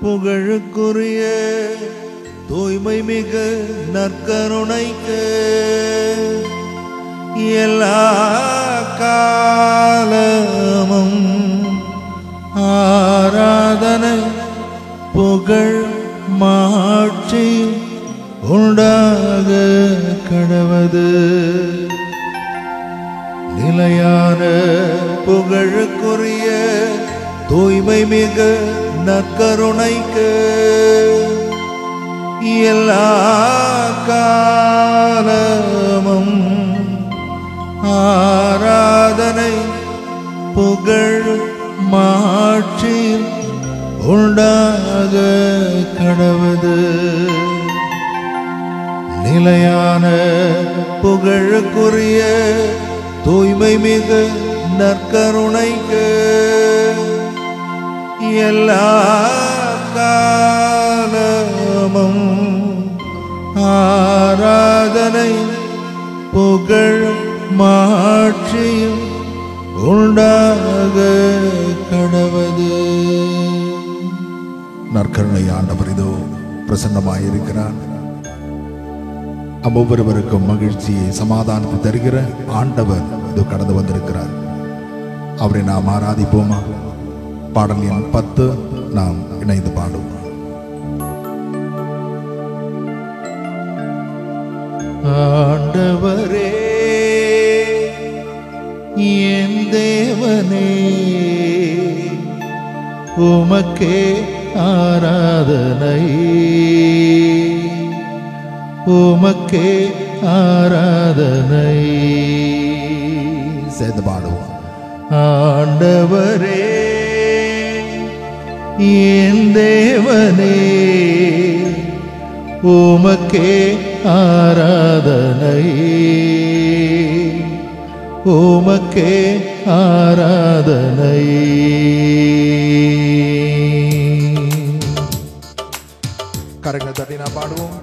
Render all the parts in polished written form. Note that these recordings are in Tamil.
புகழுக்குரிய தூய்மை மிகு நற்கருணைக்கு எல்லா காலமும் ஆராதனை புகழ் மாட்சி உண்டாக கடவது. நிலையான புகழுக்குரிய தூய்மை மிகு நற்கருணைக்கு எல்லா காலமும் ஆராதனை புகழ் மாட்சி உண்டாக கடவது. நிலையான புகழுக்குரிய தூய்மை மிகு நற்கருணைக்கு எல்லா காலமும் ஆராதனை புகழ் மாட்சியும் உண்டாக கடவது. நற்கருணை ஆண்டவர் இதோ பிரசன்னமாயிருக்கிறார். ஒவ்வொருவருக்கும் மகிழ்ச்சியை சமாதானத்தை தருகிற ஆண்டவர் இதோ கடந்து வந்திருக்கிறார். அவரை நாம் ஆராதிப்போமா? பாடல் எண் 10 நாம் இணைந்து பாடுவோம். ஆண்டவரே என் தேவனே, உமக்கே ஆராதனை, உமக்கே ஆராதனை. சேர்ந்து பாடுவோம். ஆண்டவரே என் தேவனே, உமக்கே ஆராதனை, உமக்கே ஆராதனை. கரங்களை தட்டி நாம் பாடுவோம்.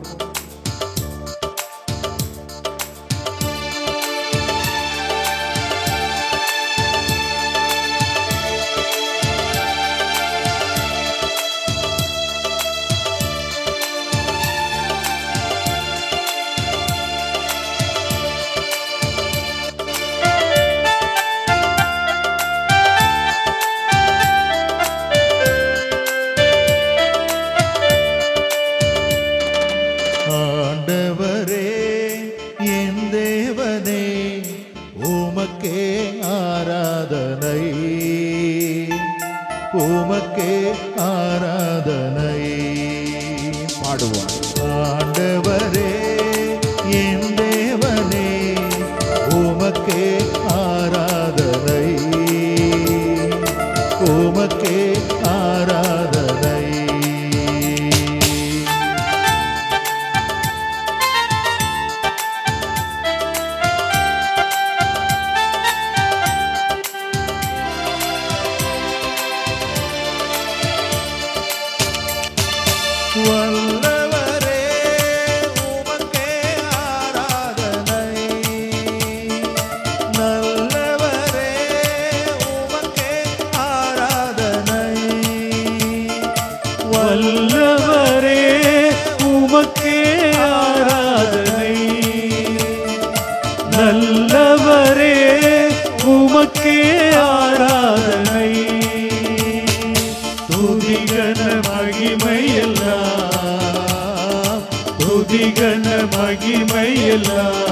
உமக்கே ஆராதனை பாடுவோம். ஆண்டவரே என் தேவனே, உமக்கே ஆராதனை, உமக்கே ஆராதனை. வல்லவரே உமக்கே ஆராதனை, நல்லவரே உமக்கே ஆராதனை. வல்லவரே உமக்கே ஆராதனை, நல்லவரே உமக்கே ஆராதனை. துதிகன மகிமையெல்லாம், துதிகன மகிமையெல்லாம்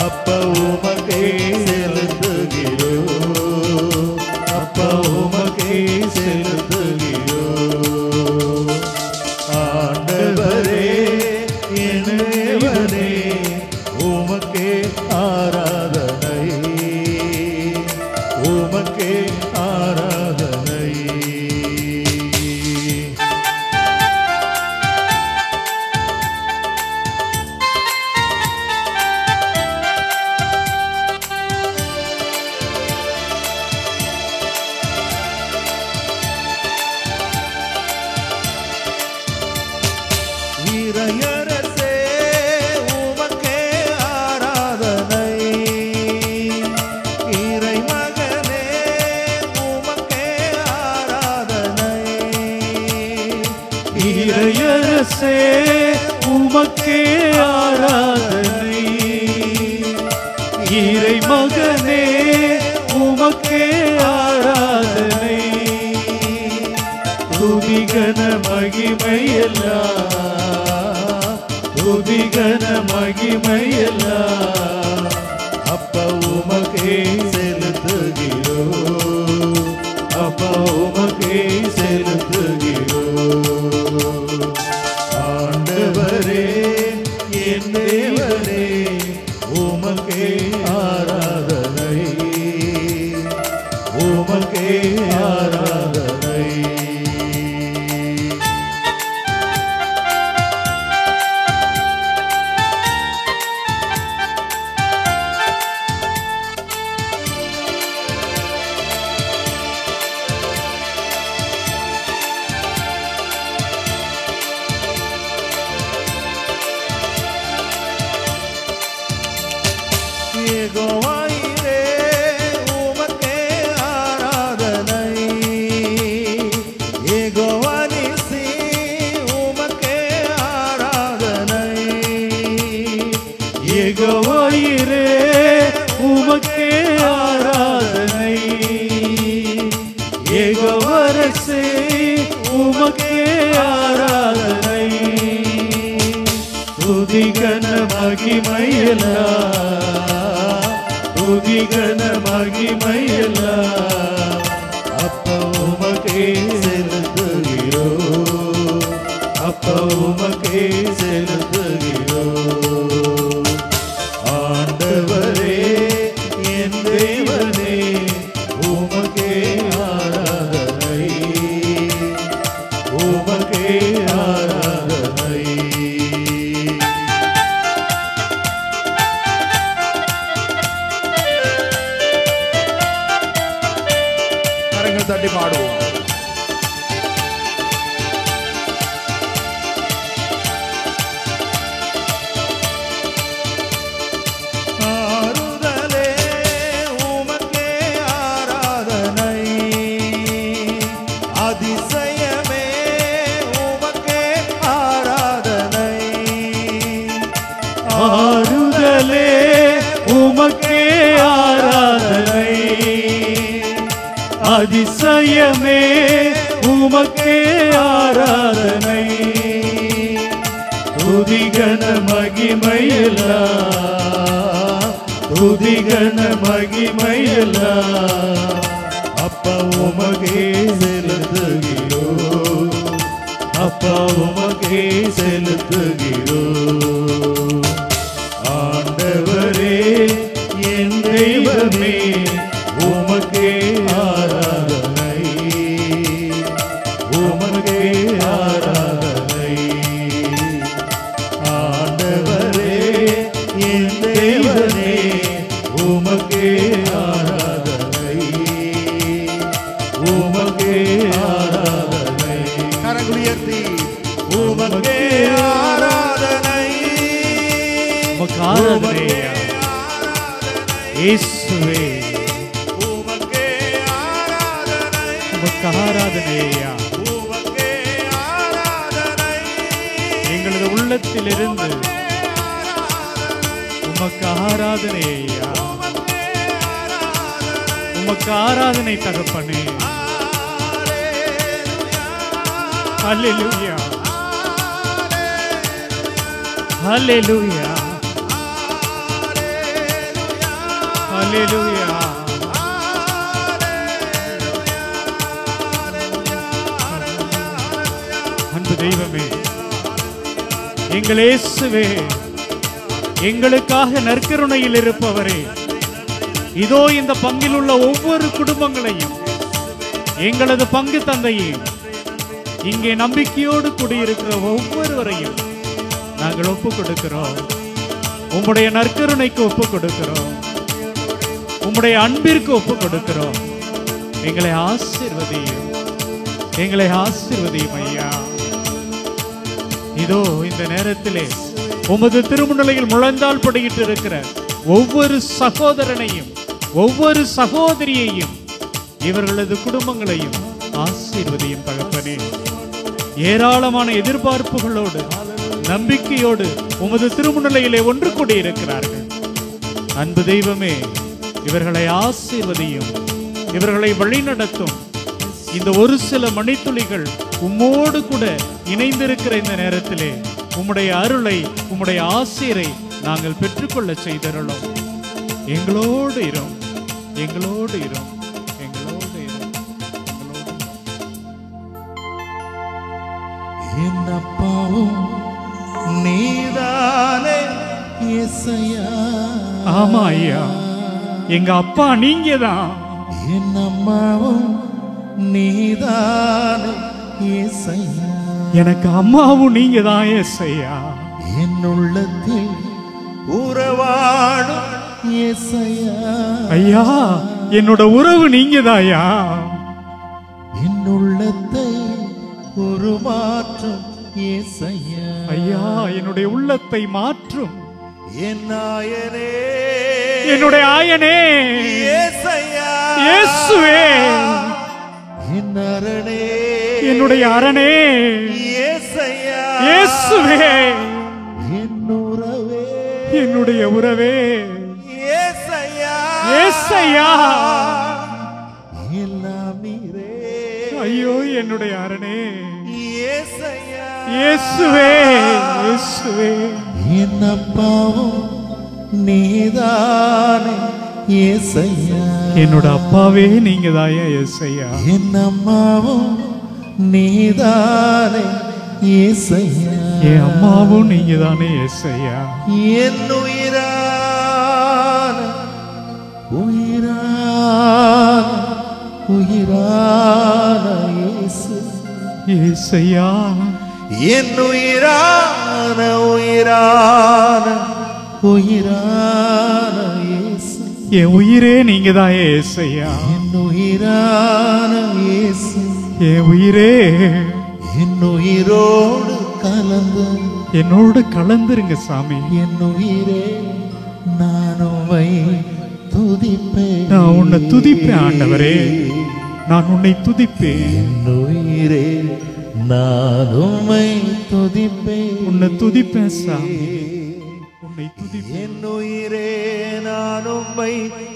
அப்பா உமக்கே செலுத்துகிறோம், அப்பா உமக்கே செலுத்துகிறோம். ஆண்டவரே என் தேவனே, உமக்கே ஆராதனை, உமக்கே ஆராதனை. இறையரசே உமக்கே ஆராதனை, இறை மகனே உமக்கே ஆராதனை, துதிகன மகிமையெல்லாம், துதிகன மகிமையெல்லாம் அப்பா உமக்கே செலுத்துகிறோம், அப்பா உமக்கே செலுத்துகிறோம். ஆண்டவரே என் தேவனே உமக்கே ஆராதனை, உமக்கே ஆராதனை. யெகோவாயிரே உமக்கே ஆராதனை, யெகோவா நிசி உமக்கே ஆராதனை, யெகோவாயிரே உமக்கே ஆராதனை, யெகோவரசே உமக்கே ஆராதனை, துதிகன மகிமையெல்லாம், துதிகன மகிமையெல்லாம் அப்பா உமக்கே செலுத்துகிறோம், அப்பா உமக்கே செலுத்துகிறோம். ஆண்டவரே என் தேவனே உமக்கே ஆராதனை, உமக்கே ஆராதனை. தட்டி பாடுவோம். ஆறுதலே உமக்கே ஆராதனை, அதிசயமே உமக்கே ஆராதனை, ஆறுதலே உமக்கே ஆராதனை, அதிசயமே உமக்கே ஆராதனை, துதிகன மகிமையெல்லாம், துதிகன மகிமையெல்லாம் அப்பா உமக்கே செலுத்துகிறோம், அப்பா உமக்கே செலுத்துகிறோம். ஆண்டவரே என் தெய்வமே உமக்கே ஆராதனை, உமக்கே ஆராதனை. ஆண்டவரே என் தேவனே உமக்கே ஆராதனை, உமக்கே ஆராதனை. கரங்கள் உயர்த்தி உமக்கே ஆராதனை, உமக்கு ஆராதனை இயேசுவே, உமக்கே ஆராதனை, உமக்கு ஆராதனையா, உமக்கே ஆராதனை. எங்களது உள்ளத்திலிருந்து உமக்கு ஆராதனையா, உமக்கு ஆராதனை தகப்பனே. ஹல்லேலூயா, ஹல்லேலூயா, ஹல்லேலூயா. அன்பு தெய்வமே, எங்கள் இயேசுவே, எங்களுக்காக நற்கருணையில் இருப்பவரே, இதோ இந்த பங்கில் உள்ள ஒவ்வொரு குடும்பங்களையும், எங்களது பங்கு தந்தையும், இங்கே நம்பிக்கையோடு கூடியிருக்கிற ஒவ்வொருவரையும் நாங்கள் ஒப்புக் கொடுக்கிறோம். உம்முடைய நற்கருணைக்கு ஒப்புக் கொடுக்கிறோம், உம்முடைய அன்பிற்கு ஒப்புக் கொடுக்கிறோம். எங்களை ஆசீர்வதியும், எங்களை ஆசீர்வதியும் ஐயா. இதோ இந்த நேரத்திலே உமது திருமுன்னிலையில் முழந்தால் படியிட்டு இருக்கிற ஒவ்வொரு சகோதரனையும் ஒவ்வொரு சகோதரியையும் இவர்களது குடும்பங்களையும் ஆசீர்வதியும் தகப்பனே. ஏராளமான எதிர்பார்ப்புகளோடு நம்பிக்கையோடு உமது திருமுன்னிலையிலே ஒன்று கூடி இருக்கிறார்கள். அன்பு தெய்வமே, இவர்களை ஆசீர்வதியும், இவர்களை வழிநடத்தும். இந்த ஒரு சில மணித்துளிகள் உம்மோடு கூட இணைந்திருக்கிற இந்த நேரத்திலே உம்முடைய அருளை, உம்முடைய ஆசீரை நாங்கள் பெற்றுக்கொள்ள செய்தருளும். எங்களோடு இரும், எங்களோடு இரும், எங்களோடு இரும், எங்களோடு. என் அப்பாவும் நீதானே இயேசையா. ஆமா ஐயா, எங்க அப்பா நீங்க தான். என் அம்மாவும் நீதானே இயேசையா. எனக்கு அம்மாவும் நீங்க தான் இயேசையா. என் உள்ளத்தில் உறவாடும் இயேசையா. ஐயா, என்னோட உறவு நீங்க தாயா. என் உள்ளத்தை உருமாற்றும் இயேசையா. ஐயா, என்னுடைய உள்ளத்தை மாற்றும் என் நாயனே, என்னுடைய ஆயனே இயேசையா. இயேசுவே, என் அரணே, என்னுடைய அரணே இயேசையா. இயேசுவே, என் உறவே, என்னுடைய உறவே இயேசையா. இயேசையா. எல்லாம் நீரே. ஐயோ, என்னுடைய அரணே இயேசையா. இயேசுவே, இயேசுவே. என் அப்பாவும் நீதானே இயேசையா. என்னோட அப்பாவே நீங்க தாயா இயேசையா. என் அம்மாவும் நீதானே இயேசையா. என் அம்மாவும் நீங்க தானே இயேசையா. என் உயிரான உயிரான உயிரான இயேசு. இயேசையா, என் உயிரான உயிரான உயிரான இயேசு. என் உயிரே நீங்க தான் இயேசையா. என் உயிரான இயேசு. என் உயிரே, என் உயிரோடு கலந்து என்னோடு கலந்துருங்க சாமி. என் உயிரே, நான் உம்மை துதிப்பேன். நான் உன்னை துதிப்பேன் ஆண்டவரே, நான் உன்னை துதிப்பேன். என் உயிரே, நான் உம்மை துதிப்பேன். உன்னை துதிப்பேன் சாமி, உன்னை துதிப்பேன். என் உயிரே, நான் உம்மை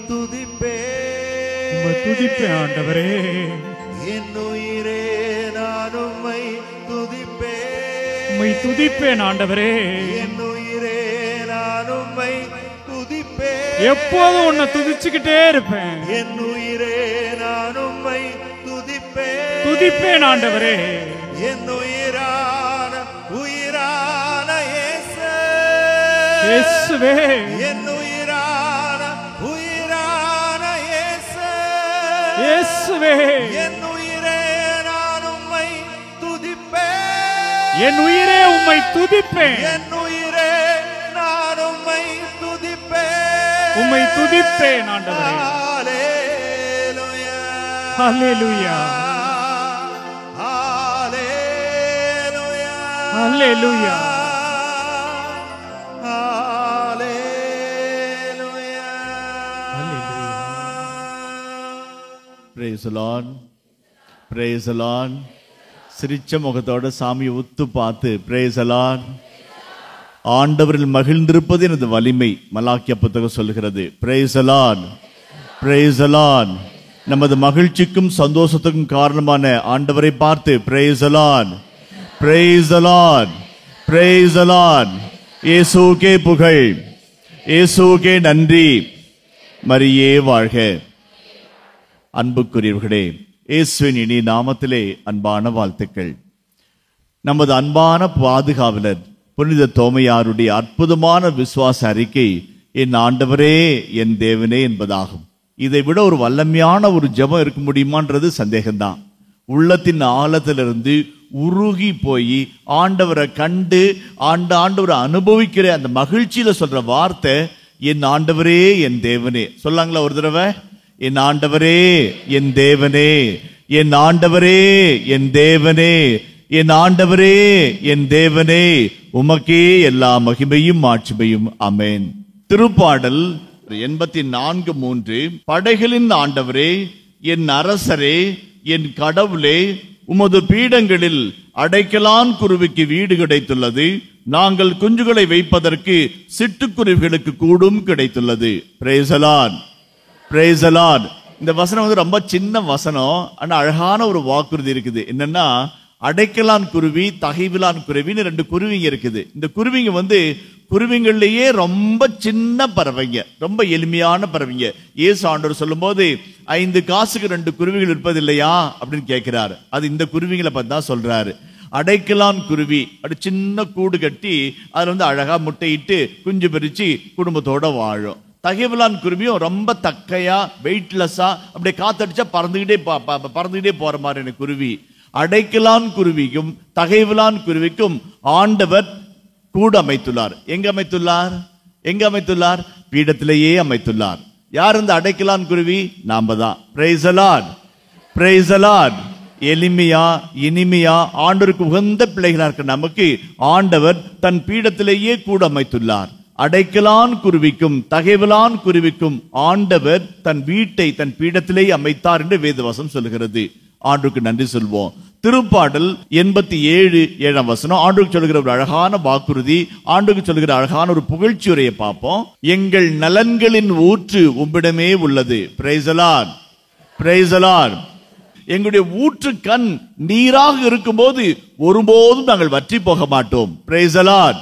துதிப்பேன். உம்மை துதிப்பேன் ஆண்டவரே. என் உயிரே, நான் உம்மை துதிப்பேன். உம்மை துதிப்பேன் ஆண்டவரே. என் உயிரே, நான் உம்மை துதிப்பேன். எப்போதும் உன்னை துதிச்சுக்கிட்டே இருப்பேன். என் உயிரே, நான் உம்மை துதிப்பேன். துதிப்பேன் ஆண்டவரே. என் உயிரான உயிரான இயேசு. இயேசுவே, என் உயிரான உயிரான இயேசு. இயேசுவே, என் உயிரே, நான் உம்மை துதிப்பேன். என் உயிரே உம்மை துதிப்பேன். என் உயிரே, நான் உம்மை துதிப்பேன். உம்மை துதிப்பேன் ஆண்டவரே. ஹல்லேலூயா. ஹல்லேலூயா, ஹல்லேலூயா. ஹல்லேலூயா. ஹல்லேலூயா. Praise the Lord. Praise the Lord. சிரிச்ச முகத்தோட சாமியை உத்து பார்த்து praise the Lord. ஆண்டவரில் மகிழ்ந்திருப்பது எனது வலிமை, மலாக்கிய புத்தகம் சொல்லுகிறது. praise the Lord. praise the Lord. நமது மகிழ்ச்சிக்கும் சந்தோஷத்துக்கும் காரணமான ஆண்டவரை பார்த்து praise the Lord. praise the Lord. praise the Lord. இயேசுவுக்கே புகழ், இயேசுவுக்கே நன்றி, மரியே வாழ்க. அன்புக்குரியவர்களே, இயேசுவின் இனி நாமத்திலே அன்பான வாழ்த்துக்கள். நமது அன்பான பாதுகாவலர் புனித தோமையாருடைய அற்புதமான விசுவாச அறிக்கை என் ஆண்டவரே என் தேவனே என்பதாகும். இதை விட ஒரு வல்லமையான ஒரு ஜெபம் இருக்க முடியுமான்றது சந்தேகம்தான். உள்ளத்தின் ஆழத்திலிருந்து உருகி போய் ஆண்டவரை கண்டு ஆண்டவரை அனுபவிக்கிற அந்த மகிழ்ச்சியில சொல்ற வார்த்தை என் ஆண்டவரே என் தேவனே. சொல்லாங்களா ஒரு தடவை? என் ஆண்டவரே என் தேவனே, என் ஆண்டவரே என் தேவனே, என் ஆண்டவரே என் தேவனே, உமக்கே எல்லா மகிமையும் மாட்சிமையும். ஆமென். திருப்பாடல் 84:3 படைகளின் ஆண்டவரே, என் அரசரே, என் கடவுளே, உமது பீடங்களில் அடைக்கலான் குருவிக்கு வீடு கிடைத்துள்ளது. நாங்கள் குஞ்சுகளை வைப்பதற்கு சிட்டுக்குருவிகளுக்கு கூடும் கிடைத்துள்ளது. Praise the Lord. Praise the Lord. இந்த வசனம் வந்து ரொம்ப சின்ன வசனம், ஆனா அழகான ஒரு வாக்குறுதி இருக்குது. என்னன்னா, அடைக்கலான் குருவி, தகைவிலான் குருவின்னு 2 குருவிங்க இருக்குது. இந்த குருவிங்க வந்து குருவிங்கள்லயே ரொம்ப சின்ன பறவைங்க, ரொம்ப எளிமையான பறவைங்க. இயேசு ஆண்டவர் சொல்லும் போது 5 காசுக்கு 2 குருவிகள் இருப்பது இல்லையா அப்படின்னு கேட்கிறாரு. அது இந்த குருவிங்களை பத்தி தான் சொல்றாரு. அடைக்கலான் குருவி அப்படி சின்ன கூடு கட்டி அதுல வந்து அழகா முட்டையிட்டு குஞ்சு பறிச்சு குடும்பத்தோட வாழும். தகைவிலான் குருவியும் ரொம்ப தக்கையா, வெயிட்லெஸ்ஸா, அப்படியே காத்தடிச்சா பறந்துகிட்டே போற மாதிரி குருவி. அடைக்கலான் குருவிக்கும் தகைவிலான் குருவிக்கும் ஆண்டவர் கூடு அமைத்துள்ளார். எங்க அமைத்துள்ளார்? பீடத்திலேயே அமைத்துள்ளார். யார் இந்த அடைக்கலான் குருவி? நாம தான். Praise the Lord. Praise the Lord. எளிமையா இனிமையா ஆண்டவருக்கு உகந்த பிள்ளைகளா இருக்க நமக்கு ஆண்டவர் தன் பீடத்திலேயே கூடு அமைத்துள்ளார். அடைக்கலான் குருவிக்கும் தகைவிலான் குருவிக்கும் ஆண்டவர் தன் வீட்டை தன் பீடத்திலேயே அமைத்தார் என்று வேதவசனம் சொல்கிறது. ஆண்டுக்கு நன்றி சொல்வோம். திருப்பாடல் 87:7 ஆண்டுக்கு சொல்கிற ஒரு அழகான வாக்குறுதி, ஆண்டுக்கு சொல்கிற அழகான ஒரு புகழ்ச்சி உரையை பார்ப்போம். எங்கள் நலன்களின் ஊற்று உம்மிடமே உள்ளது. Praise the Lord. Praise the Lord. எங்களுடைய ஊற்று கண் நீராக இருக்கும் போது ஒருபோதும் நாங்கள் வற்றி போக மாட்டோம். Praise the Lord.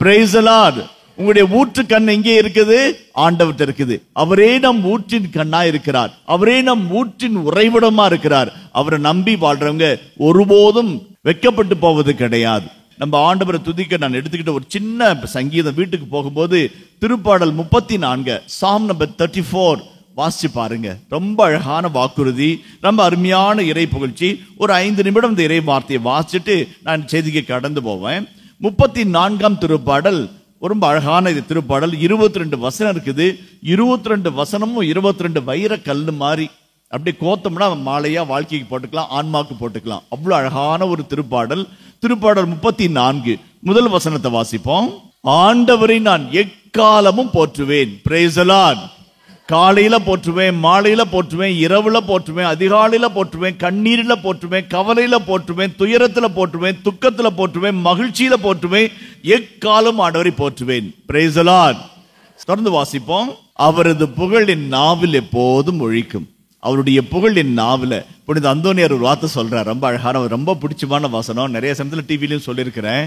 Praise the Lord. உங்களுடைய ஊற்று கண் எங்கே இருக்குது? ஆண்டவர்கிட்ட இருக்குது. அவரே நம் ஊற்றின் கண்ணா இருக்கிறார். அவரே நம் ஊற்றின் உறைவிடமா இருக்கிறார். அவரை நம்பி வாழ்றவங்க ஒருபோதும் வெட்கப்பட்டு போவது கிடையாது. நம்ம ஆண்டவரை துதிக்க நான் எடுத்துக்கிட்ட ஒரு சின்ன சங்கீதம் வீட்டுக்கு போகும்போது திருப்பாடல் 34 Psalm number 34 வாசிச்சு பாருங்க. ரொம்ப அழகான வாக்குறுதி, ரொம்ப அருமையான இறை புகழ்ச்சி. ஒரு 5 நிமிடம் இந்த இறை வார்த்தையை வாசிச்சுட்டு நான் செய்திக்கு கடந்து போவேன். 34ஆம் திருப்பாடல் ரொம்ப அழகான இது திருப்பாடல். 22 வசனம் இருக்குது. 22 வசனமும் 22 வைர கல்லு மாதிரி அப்படி கோத்தம்னா மாலையா வாழ்க்கைக்கு போட்டுக்கலாம், ஆன்மாக்கு போட்டுக்கலாம். அவ்வளவு அழகான ஒரு திருப்பாடல். திருப்பாடல் 34 முதல் வசனத்தை வாசிப்போம். ஆண்டவரை நான் எக்காலமும் போற்றுவேன். Praise the Lord. காலையில போற்றுவேன், மாலையில போற்றுவேன், இரவுல போற்றுவேன், அதிகாலையில போற்றுவேன், கண்ணீரில போற்றுவேன், கவலையில போற்றுவேன், துயரத்துல போற்றுவேன், துக்கத்துல போற்றுவேன், மகிழ்ச்சியில போற்றுவேன், எக்காலம் ஆண்டவரை போற்றுவேன். Praise the Lord. தொடர்ந்து வாசிப்போம். அவரது புகழ் என் நாவில் எப்போதும் ஒழிக்கும். அவருடைய புகழ் என் நாவில். புனித அந்தோனியார் ஒரு வார்த்தை சொல்றார், ரொம்ப அழகான, ரொம்ப பிடிச்சமான வசனம். நிறைய சமயத்துல டிவிலையும் சொல்லியிருக்கிறேன்.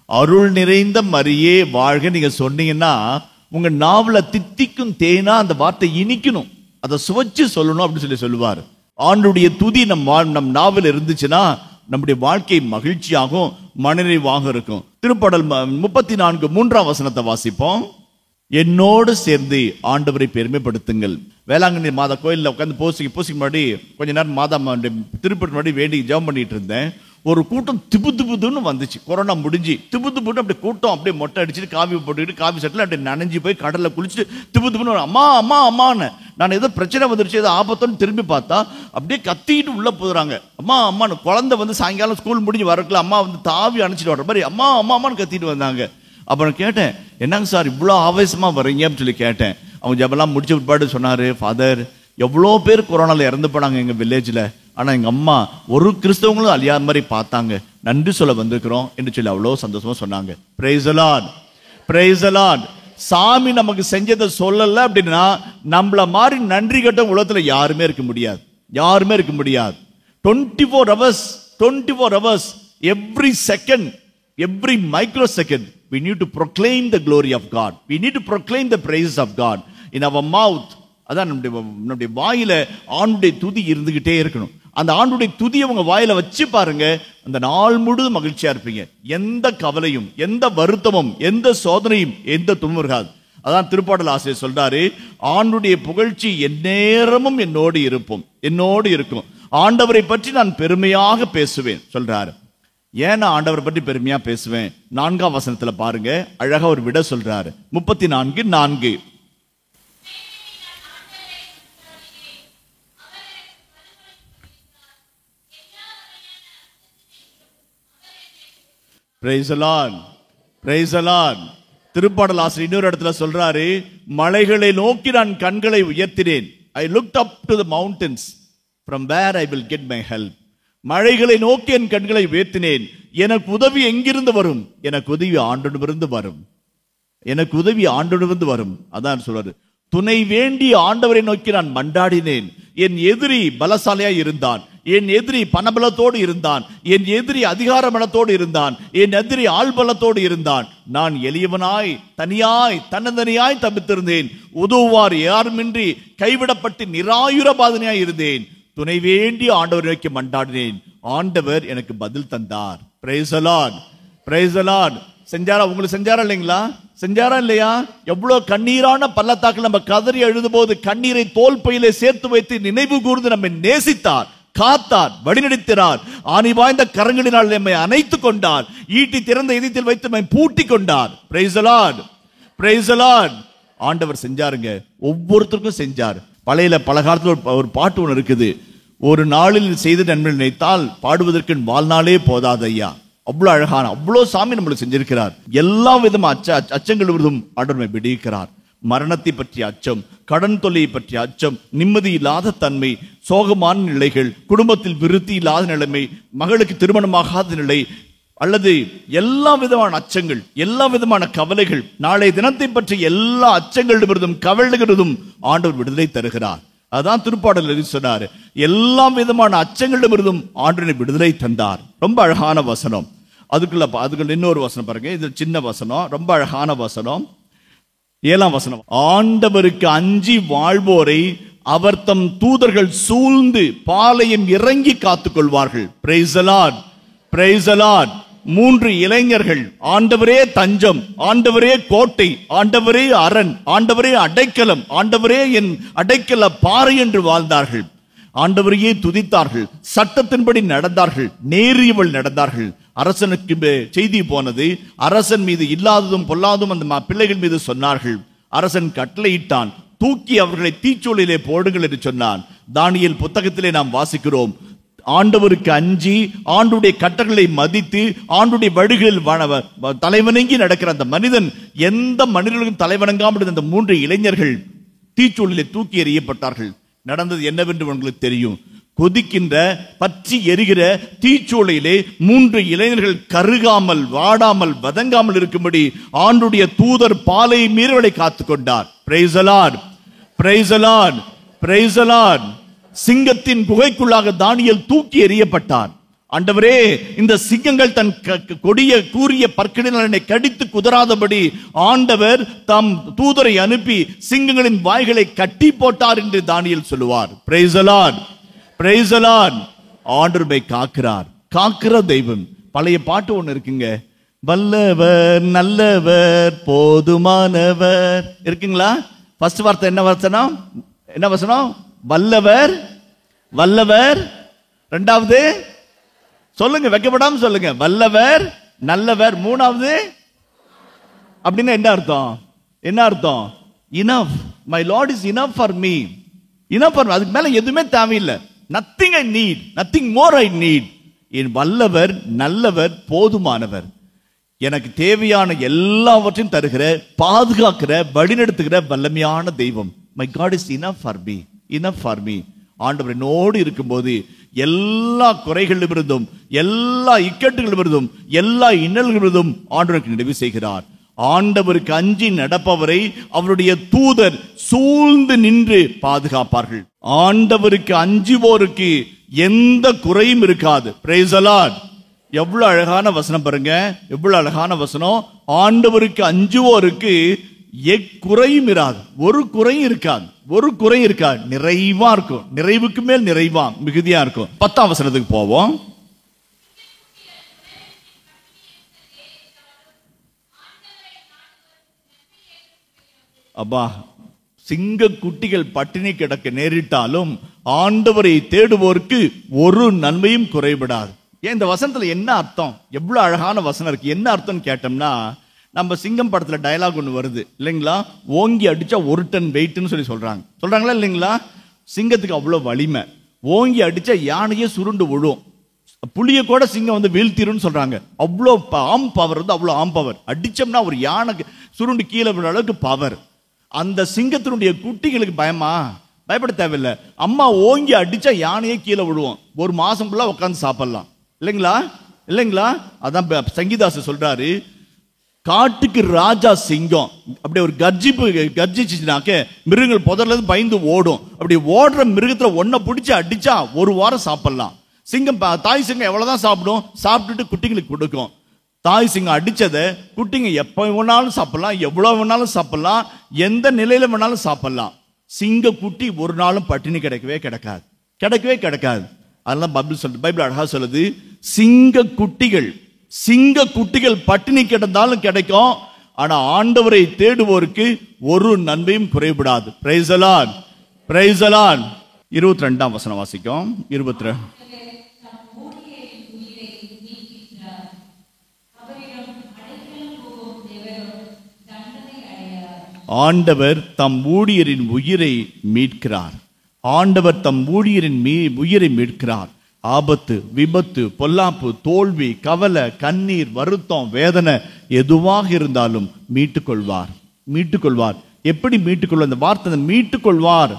அருள் நிறைந்த மரியே வாழ்க நீங்க சொன்னீங்கன்னா உங்க நாவல தித்திக்கும் தேனா அந்த வார்த்தை இனிக்கணும், அதை சுவைச்சு சொல்லணும் அப்படின்னு சொல்லுவார். ஆண்டுடைய துதி நம் நாவல் இருந்துச்சுன்னா நம்முடைய வாழ்க்கை மகிழ்ச்சியாகும், மனநிறைவாக இருக்கும். திருப்பாடல் 34 3ஆம் வசனத்தை வாசிப்போம். என்னோடு சேர்ந்து ஆண்டவரை பெருமைப்படுத்துங்கள். வேளாங்கண்ணி மாதா கோயிலில் உட்காந்து பூசிக்கு முன்னாடி கொஞ்ச நேரம் மாதா திருப்பதி முன்னாடி வேண்டி ஜெபம் பண்ணிட்டு இருந்தேன். ஒரு கூட்டம் திபுன்னு வந்துச்சு. கொரோனா முடிஞ்சு திபுன்னு அப்படி கூட்டம் அப்படியே மொட்டை அடிச்சுட்டு காவி போட்டுக்கிட்டு காவி சட்டில் அப்படியே நனைஞ்சு போய் கடலில் குளிச்சுட்டு திபுன்னு அம்மா அம்மா அம்மான்னு. நான் ஏதோ பிரச்சனை வந்துருச்சு, ஏதோ ஆபத்தோன்னு திரும்பி பார்த்தா அப்படியே கத்திக்கிட்டு உள்ள போதுறாங்க. அம்மா அம்மான்னு. குழந்தை வந்து சாயங்காலம் ஸ்கூல் முடிஞ்சு வரக்குள்ள அம்மா வந்து தாவி அணைச்சிட்டு வர்ற மாதிரி அம்மா அம்மா அம்மான்னு கத்திட்டு வந்தாங்க. அப்புறம் கேட்டேன், என்னங்க சார் இவ்வளோ ஆவேசமா வர்றீங்க அப்படின்னு சொல்லி கேட்டேன். அவங்க ஜபெல்லாம் முடிச்ச பிற்பாடு சொன்னாரு, ஃபாதர் எவ்வளோ பேர் கொரோனாவில் இறந்து போனாங்க எங்கள் வில்லேஜில், ஆனால் எங்கள் அம்மா ஒரு கிறிஸ்தவங்களும் அழியாத மாதிரி பார்த்தாங்க, நன்றி சொல்ல வந்திருக்கிறோம் என்று சொல்லி அவ்வளோ சந்தோஷமா சொன்னாங்க. Praise the Lord. Praise the Lord. சாமி நமக்கு செஞ்சதை சொல்லலை அப்படின்னா நம்மள மாதிரி நன்றி கட்ட உலகத்தில் யாருமே இருக்க முடியாது, யாருமே இருக்க முடியாது. 24 hours every second, every microsecond we need to proclaim the glory of God. We need to proclaim the praises of God in our mouth. அதான் நம்முடைய வாயில ஆண்டுடைய துதி இருந்துகிட்டே இருக்கணும். அந்த ஆண்டுடைய துதியை உங்க வாயில வச்சு பாருங்க, அந்த நாள் முழுவதும் மகிழ்ச்சியா இருப்பீங்க. எந்த கவலையும், எந்த வருத்தமும், எந்த சோதனையும், எந்த துன்பமும் இருக்காது. அதான் திருப்பாடல் ஆசிரியர் சொல்றாரு, ஆண்டுடைய புகழ்ச்சி எந்நேரமும் என்னோடு இருக்கும். ஆண்டவரை பற்றி நான் பெருமையாக பேசுவேன் சொல்றாரு. ஏன் நான் ஆண்டவரை பற்றி பெருமையா பேசுவேன்? 4ஆம் வசனத்துல பாருங்க, அழகா ஒரு விட சொல்றாரு. 34:4 Praise the Lord. Praise the Lord. திருப்பாடல் ஆசிரியர் இன்னொரு இடத்துல சொல்றாரு, மலைகளை நோக்கி நான் கண்களை உயர்த்தினேன். I looked up to the mountains from where I will get my help. மழைகளை நோக்கி என் கண்களை உயர்த்தினேன். எனக்கு உதவி எங்கிருந்து வரும்? எனக்கு உதவி ஆண்டவரிடமிருந்து வரும். எனக்கு உதவி ஆண்டவரிடமிருந்து வரும். அதான் சொல்றாரு, துணை வேண்டி ஆண்டவரை நோக்கி நான் மண்டாடினேன். என் எதிரி பலசாலியாய் இருந்தான், என் எதிரி பணபலத்தோடு இருந்தான், என் எதிரி அதிகார பலத்தோடு இருந்தான், என் எதிரி ஆள்பலத்தோடு இருந்தான். நான் எளியவனாய் தனியாய் தன்னந்தனியாய் தப்பித்திருந்தேன். உதவுவார் யாருமின்றி கைவிடப்பட்டு நிராயுரபாதனையாய் இருந்தேன். துணை வேண்டி ஆண்டவரை நோக்கி மண்டாடினேன். ஆண்டவர் எனக்கு பதில் தந்தார். Praise the lord, praise the lord. செஞ்சாரா? உங்களுக்கு செஞ்சாரா இல்லைங்களா? செஞ்சாரா இல்லையா? எவ்வளவு கண்ணீரான பள்ளத்தாக்கில் நம்ம கதறி எழுதும் போது கண்ணீரை தோல் பையிலே சேர்த்து வைத்து நினைவு கூர்ந்து நம்மை நேசித்தார், காத்தார், வழிநடத்தினார். ஆணி வாய்ந்த கரங்களினால் நம்மை அணைத்துக் கொண்டார். ஈட்டி திறந்த இதயத்தில் வைத்து நம்மை பூட்டி கொண்டார். Price the lord, praise the Lord. ஆண்டவர் செஞ்சாருங்க, ஒவ்வொருத்தருக்கும் செஞ்சார். பழைய பல காலத்தில் ஒரு பாட்டு ஒன்று இருக்குது, ஒரு நாளில் செய்த நன்மை நினைத்தால் பாடுவதற்கு வாழ்நாளே போதாது ஐயா. அவ்வளோ அழகான, அவ்வளோ சாமி நம்மளுக்கு செஞ்சிருக்கிறார். எல்லா விதமான அச்சங்கள் விருதும் ஆண்டவர் விடுவிக்கிறார். மரணத்தை பற்றிய அச்சம், கடன் தொல்லையை பற்றிய அச்சம், நிம்மதி இல்லாத தன்மை, சோகமான நிலைகள், குடும்பத்தில் விருத்தி இல்லாத நிலைமை, மகளுக்கு திருமணமாகாத நிலை, அல்லது எல்லா விதமான அச்சங்கள், எல்லா விதமான கவலைகள், நாளைய தினத்தை பற்றிய எல்லா அச்சங்களிலிருந்தும் கவலைகளிலிருந்தும் ஆண்டவர் விடுதலை தருகிறார். அதான் திருப்பாடல் சொன்னார், எல்லா விதமான அச்சங்களிடமிருந்தும் ஆண்டவரை விடுதலை தந்தார். ரொம்ப அழகான வசனம். அதுக்குள்ள இன்னொரு வசனம் பாருங்க, இது சின்ன வசனம், ரொம்ப அழகான வசனம். 7ஆம் வசனம், ஆண்டவருக்கு அஞ்சி வாழ்வோரை அவர் தம் தூதர்கள் சூழ்ந்து பாளையம் இறங்கி காத்துக் கொள்வார்கள். Price the lord, praise the Lord. 3 இளைஞர்கள் ஆண்டவரே தஞ்சம், ஆண்டவரே கோட்டை, ஆண்டவரே அரண், ஆண்டவரே அடைக்கலம், ஆண்டவரே என் அடைக்கல பாறை என்று வாழ்ந்தார்கள். ஆண்டவரையே துதித்தார்கள், சட்டத்தின்படி நடந்தார்கள், நேரியவள் நடந்தார்கள். அரசனுக்கு செய்தி போனது, அரசன் மீது இல்லாததும் பொல்லாததும் அந்த பிள்ளைகள் மீது சொன்னார்கள். அரசன் கட்டளையிட்டான், தூக்கி அவர்களை தீச்சூளையிலே போடுங்கள் என்று சொன்னான். தானியேல் புத்தகத்திலே நாம் வாசிக்கிறோம், ஆண்டவருக்கு அஞ்சி ஆண்டுடைய கட்டளைகளை மதித்து ஆண்டுடைய வழிகளில் தலைவணங்கி நடக்கிற அந்த மனிதன் எந்த மனிதர்களுக்கும் தலைவணங்காமல் அந்த 3 இளைஞர்கள் தீச்சூளையிலே தூக்கி எறியப்பட்டார்கள். நடந்தது என்னவென்று உங்களுக்கு தெரியும். கொதிக்கின்ற பற்றி எரிகிற தீச்சூளையிலே 3 இளைஞர்கள் கருகாமல் வாடாமல் வதங்காமல் இருக்கும்படி ஆண்டுடைய தூதர் பாலை மீறலை காத்துக் கொண்டார். Price the lord, praise the lord, praise the Lord. சிங்கத்தின் குகைக்குள்ளாக தானியேல் தூக்கி எறியப்பட்டார். ஆண்டவரே, இந்த சிங்கங்கள் தன் கொடிய கூறிய பற்களினால் என்னை கடித்து குதறாதபடி ஆண்டவர் தம் தூதரை அனுப்பி சிங்கங்களின் வாய்களை கட்டி போட்டார் என்று தானியேல் சொல்லுவார். Price the lord, praise the Lord. ஆண்டவரை காக்கிறார், காக்கிற தெய்வம். பழைய பாட்டு ஒண்ணு இருக்குங்க, வல்லவர் நல்லவர் போதுமானவர் இருக்குங்களா? ஃபர்ஸ்ட் வார்த்தை என்ன வசனம்? என்ன வசனம்? வல்லவர், வல்லவர். இரண்டாவது சொல்லுங்க, வெக்கப்படாம சொல்லுங்க, வல்லவர் நல்லவர். மூணாவது அப்படின்னா என்ன அர்த்தம்? என்ன அர்த்தம்? Enough, my lord is enough for me. Enough for, அதுக்கு மேல எதுவுமே தேவையில்லை. Nothing I need, nothing more I need. என் வல்லவர் நல்லவர் போதுமானவர். எனக்கு தேவையான எல்லாவற்றையும் தருகிற, பாதுகாக்கிற, வழிநடத்துகிற வல்லமையான தெய்வம். My God is enough for me, enough for me. ஆண்டவர் என்னோடு இருக்கும்போது எல்லா குறைகளிலிருந்தும், எல்லா இக்கட்டுகளிலிருந்தும், எல்லா இன்னல்களிலிருந்தும் ஆண்டவருக்கு நினைவு செய்கிறார். ஆண்டவருக்கு அஞ்சி நடப்பவரை அவருடைய தூதர் சூழ்ந்து நின்று பாதுகாப்பார்கள். ஆண்டவருக்கு அஞ்சுவோருக்கு எந்த குறையும் இருக்காது. Price the Lord. எவ்வளவு அழகான வசனம் பாருங்க, எவ்வளவு அழகான வசனம். ஆண்டவருக்கு அஞ்சுவோருக்கு குறையும் இராது, ஒரு குறையும் இருக்காது, ஒரு குறை இருக்காது, நிறைவா இருக்கும், நிறைவுக்கு மேல் நிறைவா மிகுதியா இருக்கும். 10ஆம் வசனத்துக்கு போவோம். அப்பா, சிங்க குட்டிகள் பட்டினி கிடக்க நேரிட்டாலும் ஆண்டவரை தேடுவோருக்கு ஒரு நன்மையும் குறைபடாது. ஏன் இந்த வசனத்துல என்ன அர்த்தம்? எவ்வளவு அழகான வசனம் இருக்கு. என்ன அர்த்தம் கேட்டோம்னா, நம்ம சிங்கம் படத்துல டயலாக் ஒன்று வருது இல்லைங்களா, ஓங்கி அடிச்சா 1 டன் வெயிட்னு சொல்றாங்களா இல்லைங்களா? சிங்கத்துக்கு அவ்வளவு வலிமை. ஓங்கி அடிச்சா யானையே சுருண்டு விழும், புளிய கூட சிங்கம் வந்து வீழ்த்திரும் சொல்றாங்க. அவ்வளோ ஆம் பவர் வந்து, அவ்வளோ ஆம் பவர். அடிச்சோம்னா ஒரு யானை சுருண்டு கீழே விழுற அளவுக்கு பவர். அந்த சிங்கத்தினுடைய குட்டிகளுக்கு பயமா? பயப்பட தேவையில்லை. அம்மா ஓங்கி அடிச்சா யானையே கீழே விழுவோம். ஒரு மாசம் ஃபுல்லா உட்காந்து சாப்பிடலாம். இல்லைங்களா? இல்லைங்களா? அதான் சங்கீதாசர் சொல்றாரு, காட்டுக்கு ராஜா சிங்கம் அப்படி ஒரு கர்ஜிச்சுனாக்க மிருகங்கள் புதர்ல இருந்து பயந்து ஓடும். அப்படி ஓடுற மிருகத்துல ஒன்ன பிடிச்சி அடிச்சா ஒரு வாரம் சாப்பிடலாம். சிங்கம், தாய் சிங்கம் எவ்வளவுதான் சாப்பிடும், சாப்பிட்டுட்டு குட்டிங்களுக்கு கொடுக்கும். தாய் சிங்கம் அடிச்சதை குட்டிங்க எப்ப வேணாலும் சாப்பிடலாம், எவ்வளவு வேணாலும் சாப்பிடலாம், எந்த நிலையில வேணாலும் சாப்பிடலாம். சிங்க குட்டி ஒரு நாளும் பட்டினி கிடைக்கவே கிடைக்காது. அதெல்லாம் பைபிள் அழகா சொல்லுது, சிங்க குட்டிகள் பட்டினி கிடந்தாலும் கிடைக்கும். ஆனா ஆண்டவரை தேடுவோருக்கு ஒரு நன்மையும் குறைபடாது. Praise the lord, praise the lord. 22ஆம் வசனம் வாசிக்கும். 22. ஆண்டவர் தம் ஊழியரின் உயிரை மீட்கிறார். ஆண்டவர் தம் ஊழியரின் உயிரை மீட்கிறார். ஆபத்து, விபத்து, பொல்லாப்பு, தோல்வி, கவலை, கண்ணீர், வருத்தம், வேதனை எதுவாக இருந்தாலும் மீட்டுக்கொள்வார். எப்படி மீட்டுக்கொள்வார்? அந்த வார்த்தை மீட்டுக்கொள்வார்.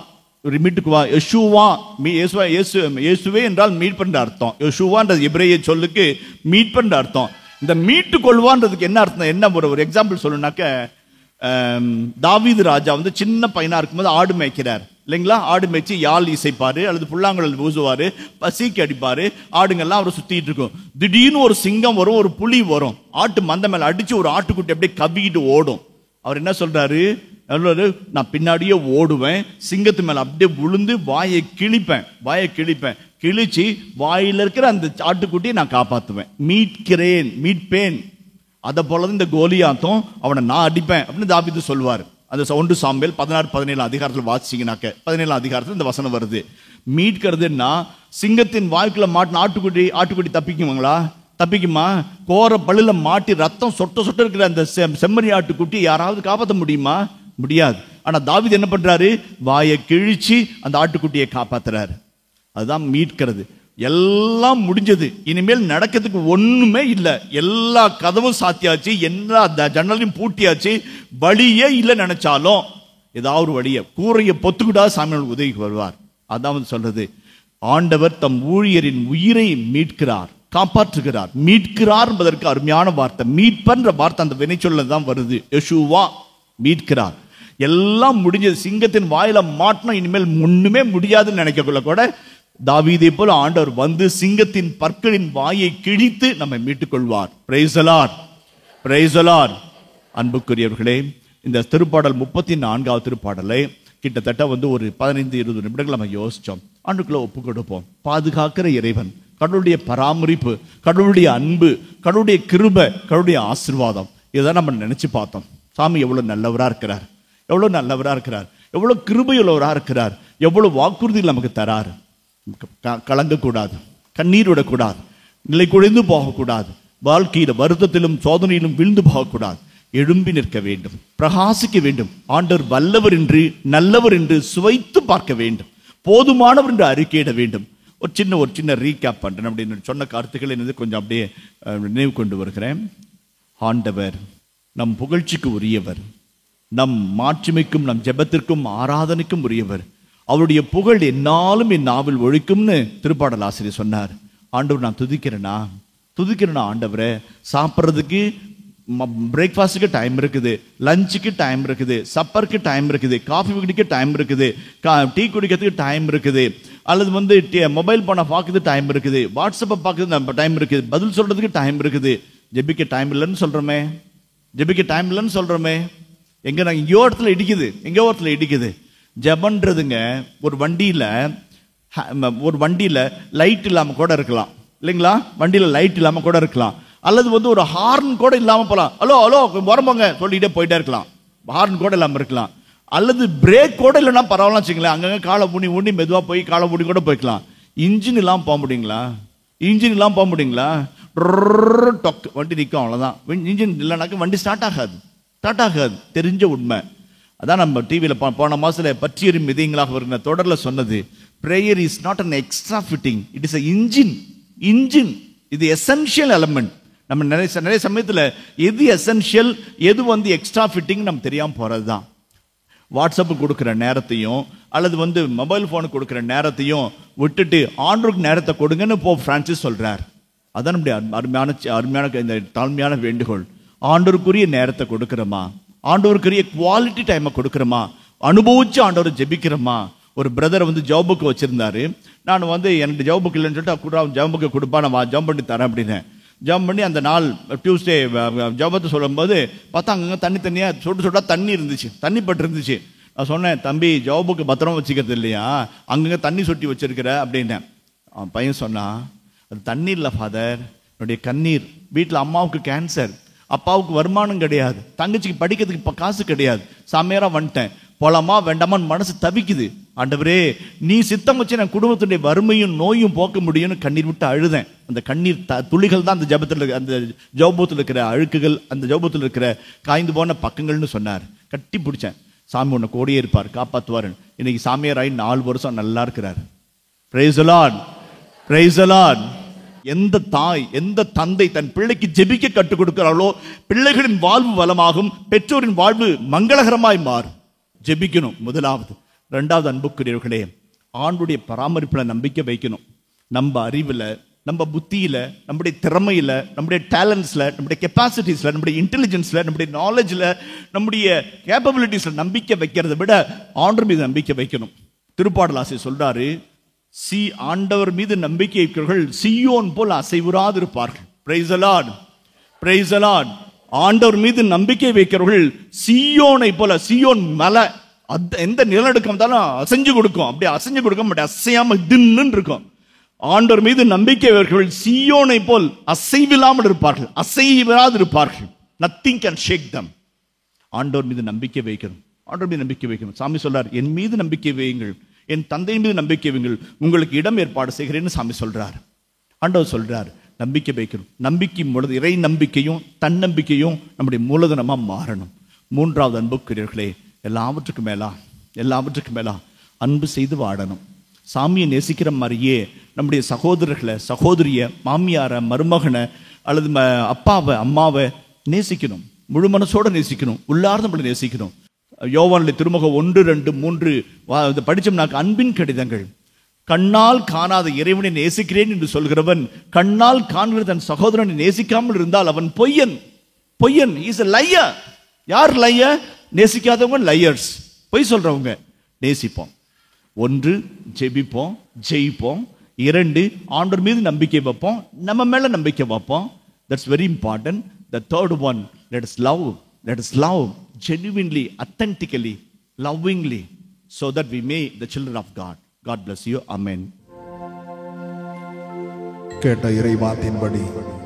இயேசுவே என்றால் மீட்பென்ற அர்த்தம். யெஷுவான்றது எபிரேய சொல்லுக்கு மீட்பென்ற அர்த்தம். இந்த மீட்டுக்கொள்வான்றதுக்கு என்ன அர்த்தம்? என்ன ஒரு எக்ஸாம்பிள் சொல்லணும்னாக்க, தாவீது ராஜா சின்ன பையனா இருக்கும்போது ஆடு மேய்க்கிறார் இல்லைங்களா? ஆடு மேய்ச்சி யாழ் இசைப்பாரு அல்லது புல்லாங்குழல் ஊசுவாரு, பசிக்கு அடிப்பாரு, ஆடுங்கள்லாம் அவரை சுத்திட்டு இருக்கும். திடீர்னு ஒரு சிங்கம் வரும், ஒரு புலி வரும், ஆட்டு மந்த மேல அடிச்சு ஒரு ஆட்டுக்குட்டி அப்படியே கவிக்கிட்டு ஓடும். அவர் என்ன சொல்றாரு? நான் பின்னாடியே ஓடுவேன், சிங்கத்து மேல அப்படியே விழுந்து வாயை கிழிப்பேன், கிழிச்சு வாயில இருக்கிற அந்த ஆட்டுக்குட்டியை நான் காப்பாத்துவேன், மீட்பேன். அதை போல இந்த கோலியாத்தும் அவனை நான் அடிப்பேன் அப்படின்னு தாவீது சொல்வார். அந்த 1 சாமுவேல் 16-17 அதிகாரத்தில் வாசிச்சீங்கன்னாக்க 17 அதிகாரத்தில் இந்த வசனம் வருது. மீட்கிறதுன்னா சிங்கத்தின் வாய்க்குள்ள மாட்டின ஆட்டுக்குட்டி தப்பிக்குமா? கோர பல்லுல மாட்டி ரத்தம் சொட்ட இருக்கிற அந்த செம்மறி ஆட்டுக்குட்டி யாராவது காப்பாற்ற முடியாது. ஆனா தாவீது என்ன பண்றாரு? வாயை கிழிச்சு அந்த ஆட்டுக்குட்டியை காப்பாத்துறாரு. அதுதான் மீட்கிறது. எல்லாம் முடிஞ்சது, இனிமேல் நடக்கிறதுக்கு ஒண்ணுமே இல்லை, எல்லா கதவும் சாத்தியாச்சு, எல்லா ஜன்னலையும் பூட்டியாச்சு, வழியே இல்லை. நினைச்சாலும் ஏதாவது ஒரு வழியை, கூரையை பொத்துக்கிட்டா சாமியால் உதவிக்கு வருவார். அதான் சொல்றது, ஆண்டவர் தம் ஊழியரின் உயிரை மீட்கிறார், காப்பாற்றுகிறார். மீட்கிறார் என்பதற்கு அருமையான வார்த்தை, மீட்பன்ற வார்த்தை அந்த வினைச்சொல்ல தான் வருது. யெஷுவா மீட்கிறார். எல்லாம் முடிஞ்சது, சிங்கத்தின் வாயில மாட்டினோம், இனிமேல் ஒண்ணுமே முடியாதுன்னு நினைக்கக்குள்ள கூட தாவீதை போல ஆண்டவர் சிங்கத்தின் பற்களின் வாயை கிழித்து நம்மை மீட்டுக் கொள்வார். Price the lord, praise the Lord. அன்புக்குரியவர்களே, இந்த திருப்பாடல் 34வது திருப்பாடலை கிட்டத்தட்ட ஒரு 15-20 நிமிடங்கள் நம்ம யோசிச்சோம். ஆண்டுக்குள்ள ஒப்பு கொடுப்போம். பாதுகாக்கிற இறைவன், கடவுளுடைய பராமரிப்பு, கடவுளுடைய அன்பு, கடவுளுடைய கிருபை, கடவுளுடைய ஆசீர்வாதம், இதான் நம்ம நினைச்சு பார்த்தோம். சாமி எவ்வளவு நல்லவரா இருக்கிறார், எவ்வளவு கிருபையுள்ளவரா இருக்கிறார், எவ்வளவு வாக்குறுதிகள் நமக்கு தராரு. கலங்கக்கூடாது, கண்ணீர் விடக்கூடாது, நிலை குறைந்து போகக்கூடாது, வாழ்க்கையில வருத்தத்திலும் சோதனையிலும் விழுந்து போகக்கூடாது, எழும்பி நிற்க வேண்டும், பிரகாசிக்க வேண்டும். ஆண்டவர் வல்லவர் என்று, நல்லவர் என்று சுவைத்து பார்க்க வேண்டும், போதுமானவர் என்று அறிக்கையிட வேண்டும். ஒரு சின்ன ரீகேப் பண்றேன். அப்படின்னு சொன்ன கருத்துக்களை கொஞ்சம் அப்படியே நினைவு கொண்டு வருகிறேன். ஆண்டவர் நம் புகழ்ச்சிக்கு உரியவர், நம் மாட்சிமைக்கும் நம் ஜெபத்திற்கும் ஆராதனைக்கும் உரியவர். அவருடைய புகழ் என்னாலும் என் நாவில் ஒழிக்கும்னு திருப்பாடல் ஆசிரியர் சொன்னார். ஆண்டவர் நான் துதிக்கிறேனா ஆண்டவரே? சாப்பிட்றதுக்கு பிரேக்ஃபாஸ்ட்டுக்கு டைம் இருக்குது, லஞ்சுக்கு டைம் இருக்குது, சப்பருக்கு டைம் இருக்குது, காஃபி குடிக்க டைம் இருக்குது, டீ குடிக்கிறதுக்கு டைம் இருக்குது, அல்லது மொபைல் போனை பார்க்கறது டைம் இருக்குது, வாட்ஸ்அப்பை பார்க்கறது டைம் இருக்குது, பதில் சொல்றதுக்கு டைம் இருக்குது. ஜெபிக்க டைம் இல்லைன்னு சொல்றோமே. எங்க நாங்கள் எங்கேயோ இடத்துல இடிக்குது. ஜெபன்றதுங்க ஒரு வண்டியில லைட் இல்லாம கூட இருக்கலாம் இல்லைங்களா? வண்டியில லைட் இல்லாம கூட இருக்கலாம், அல்லது ஒரு ஹார்ன் கூட இல்லாம போலாம். ஹலோ வரம்போங்க சொல்லிட்டே போயிட்டே இருக்கலாம், ஹார்ன் கூட இல்லாம இருக்கலாம். அல்லது பிரேக் கூட இல்லைன்னா பரவாயில்ல வச்சுங்களேன், அங்கங்க காலை ஊனி மெதுவா போய் காலை ஊனி கூட போய்க்கலாம். இன்ஜின் இல்லாம போக முடியுங்களா? வண்டி நிற்கும், அவ்வளவுதான். இன்ஜின் இல்லைனாக்க வண்டி ஸ்டார்ட் ஆகாது. தெரிஞ்ச உண்மை. அதான் நம்ம டிவியில போன மாசத்துல பற்றியரும் மிதியங்களாக வருகிற தொடர்ல சொன்னது, prayer is not an extra fitting, it is engine. இது எசென்ஷியல் எலமெண்ட். நம்ம நிறைய சமயத்துல எது எசென்ஷியல், எது எக்ஸ்ட்ரா ஃபிட்டிங் நம்ம தெரியாம போறதுதான். வாட்ஸ்அப்பு கொடுக்குற நேரத்தையும் அல்லது மொபைல் ஃபோனுக்கு கொடுக்குற நேரத்தையும் விட்டுட்டு ஆண்டவருக்கு நேரத்தை கொடுங்கன்னு போப் பிரான்சிஸ் சொல்றார். அதான் நம்முடைய அருமையான இந்த தாழ்மையான வேண்டுகோள். ஆண்டவருக்குரிய நேரத்தை கொடுக்கிறோமா? ஆண்டவருக்குரிய குவாலிட்டி டைமை கொடுக்கிறோமா? அனுபவிச்சு ஆண்டவரை ஜெபிக்கிறோமா? ஒரு பிரதர் ஜாபுக்கு வச்சிருந்தாரு. நான் எனக்கு ஜாபுக்கு இல்லைன்னு சொல்லிட்டு கூட ஜாபுக்கு கொடுப்பா, நான் ஜாப் பண்ணி தரேன் அப்படின்னு ஜாப் பண்ணி அந்த நாள் டியூஸ்டே ஜாபத்தை சொல்லும்போது பார்த்தா அங்கங்கே தண்ணியாக சுட தண்ணி இருந்துச்சு, தண்ணி பட்டு இருந்துச்சு. நான் சொன்னேன், தம்பி ஜாபுக்கு பத்திரமா வச்சுக்கிறது இல்லையா, அங்கங்கே தண்ணி சொட்டி வச்சிருக்கிற அப்படின்னேன். அவன் பையன் சொன்னான், அது தண்ணி இல்லை ஃபாதர், என்னுடைய கண்ணீர். வீட்டில் அம்மாவுக்கு கேன்சர், அப்பாவுக்கு வருமானம் கிடையாது, தங்கச்சிக்கு படிக்கிறதுக்கு இப்போ காசு கிடையாது, செம்மையாக வந்துட்டேன், போலாமா வேண்டாமான்னு மனசு தவிக்குது. ஆண்டவரே நீ சித்தம் வச்சு நான் குடும்பத்துடைய வறுமையும் நோயும் போக்க முடியும்னு கண்ணீர் விட்டு அழுதேன். அந்த கண்ணீர் துளிகள் தான் அந்த ஜபத்தில் அந்த ஜோபத்தில் இருக்கிற அழுக்குகள், அந்த ஜோபத்தில் இருக்கிற காய்ந்து போன பக்கங்கள்னு சொன்னார். கட்டி பிடிச்சேன். சாமி உன்னை கோடியே இருப்பார், காப்பாற்றுவார். இன்னைக்கு சாமியாராய் 4 வருஷம் நல்லா இருக்கிறார். Price the lord, praise the Lord. எந்த தாய் எந்த தந்தை தன் பிள்ளைக்கு ஜெபிக்க கற்றுக் கொடுக்கிறார்களோ பிள்ளைகளின் வாழ்வு வளமாகும், பெற்றோரின் வாழ்வு மங்களகரமாய் மாறும். ஜெபிக்கணும் முதலாவது. 2வது, அன்புக்குரியவர்களே, ஆண்டுடைய பராமரிப்புல நம்பிக்கை வைக்கணும். நம்ம அறிவுல, நம்ம புத்தியில, நம்முடைய திறமையில, நம்முடைய டேலண்ட்ஸ்ல, நம்முடைய கெப்பாசிட்டிஸ்ல, நம்முடைய இன்டெலிஜென்ஸ்ல, நம்முடைய நாலேஜ்ல, நம்முடைய கேப்பபிலிட்டிஸ்ல நம்பிக்கை வைக்கிறத விட ஆண்டவர் மீது நம்பிக்கை வைக்கணும். திருப்பாடல் ஆசிரியர் சொல்றாரு, ஆண்டவர் மீது நம்பிக்கை வைக்கிறவர்கள் சீயோன் போல் அசைவுறாது இருப்பார்கள். Price the lord, praise the Lord. ஆண்டவர் மீது நம்பிக்கை வைக்கிறவர்கள் சீயோனை போல, சீயோன் மலை எந்த நிலநடுக்கம் வந்தாலும் அசைஞ்சு கொடுக்கும், அப்படியே அசைஞ்சு கொடுக்க மாட்டேன், அசையாம தின்னு இருக்கும். ஆண்டவர் மீது நம்பிக்கை வைக்கிறவர்கள் சீயோனை போல் அசைவில்லாமல் இருப்பார்கள், அசைவிராது இருப்பார்கள். நத்திங் கேன் ஷேக் தம். ஆண்டவர் மீது நம்பிக்கை வைக்கணும், ஆண்டவர் மீது நம்பிக்கை வைக்கணும். சாமி சொல்றார், என் மீது நம்பிக்கை வையுங்கள், என் தந்தை மீது நம்பிக்கை வையுங்கள், உங்களுக்கு இடம் ஏற்பாடு செய்கிறேன்னு சாமி சொல்றார். ஆண்டவர் சொல்றார், நம்பிக்கை வைக்கணும். நம்பிக்கை பொழுது இறை நம்பிக்கையும் தன்னம்பிக்கையும் நம்முடைய மூலதனமா மாறணும். 3வது, அன்புக்குரியவர்களே, எல்லாவற்றுக்கும் மேலா அன்பு செய்து வாழணும். சாமியை நேசிக்கிற மாதிரியே நம்முடைய சகோதரர்களை, சகோதரிய, மாமியார, மருமகனை அல்லது அப்பாவை, அம்மாவை நேசிக்கணும். முழு மனசோட நேசிக்கணும், உள்ளார்ந்த நம்மளை நேசிக்கணும். யோவானிலே திருமுகம் 1, 2, 3 படிச்சோம்னாக்க அன்பின் கடிதங்கள். கண்ணால் காணாத இறைவனை நேசிக்கிறேன் என்று சொல்கிறவன் கண்ணால் காண்கிற தன் சகோதரனை நேசிக்காமல் இருந்தால் அவன் பொய்யன். பொய்யன், இஸ் a liar. யார் liar? நேசிக்காதவங்க லையர்ஸ், பொய் சொல்றவங்க. நேசிப்போம். 1, ஜெபிப்போம், ஜெயிப்போம். 2, ஆண்டவர் மீது நம்பிக்கை வைப்போம், நம்ம மேல நம்பிக்கை வைப்போம். That's very important. The third one, let us love genuinely, authentically, lovingly, so that we may the children of God. God bless you. Amen. கேட்ட இறை வார்த்தையின்படி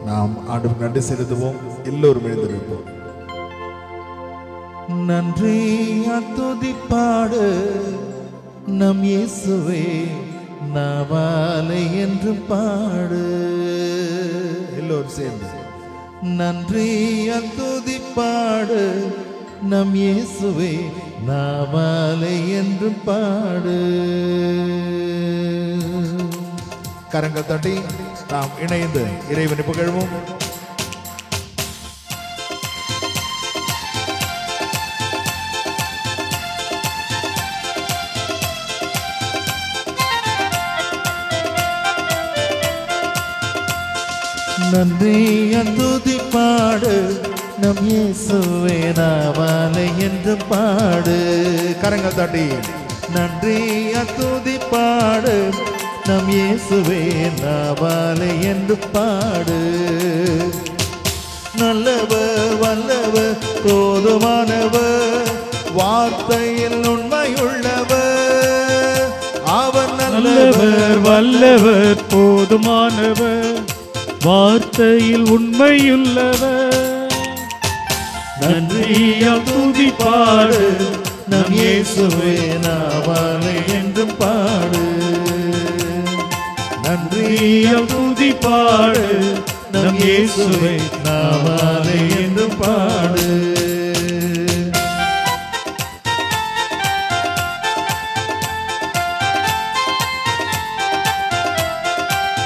நாம் ஆண்டவருக்கு நன்றி செலுத்துவோம். எல்லோரும் எழுந்திருப்போம். நன்றி துதிப்பாடு நம் இயேசுவே, நாவாலை என்று பாடு. எல்லோரும் சேர்ந்து நன்றி துதிப்பாடு நம் இயேசுவே, நாவாலை என்று பாடு. கரங்கள் தட்டி நாம் இணைந்து இறைவனை புகழ்வோம். நன்றி துதிப்பாடு நம் இயேசுவே, நாவாலை என்று பாடு. கரங்கள் தட்டி நன்றி துதிப்பாடு நம் இயேசுவே, நாவாலை என்று பாடு. நல்லவர், வல்லவர், போதுமானவர், வார்த்தையில் உண்மையுள்ளவர். அவர் நல்லவர், வல்லவர், போதுமானவர், வார்த்தையில் உண்மையுள்ளவர். நன்றியால் துதிப்பாடு நம் இயேசுவே, நாவாலை என்று பாடு. நன்றியால் துதிப்பாடு நம் இயேசுவே, நாவாலை என்று பாடு.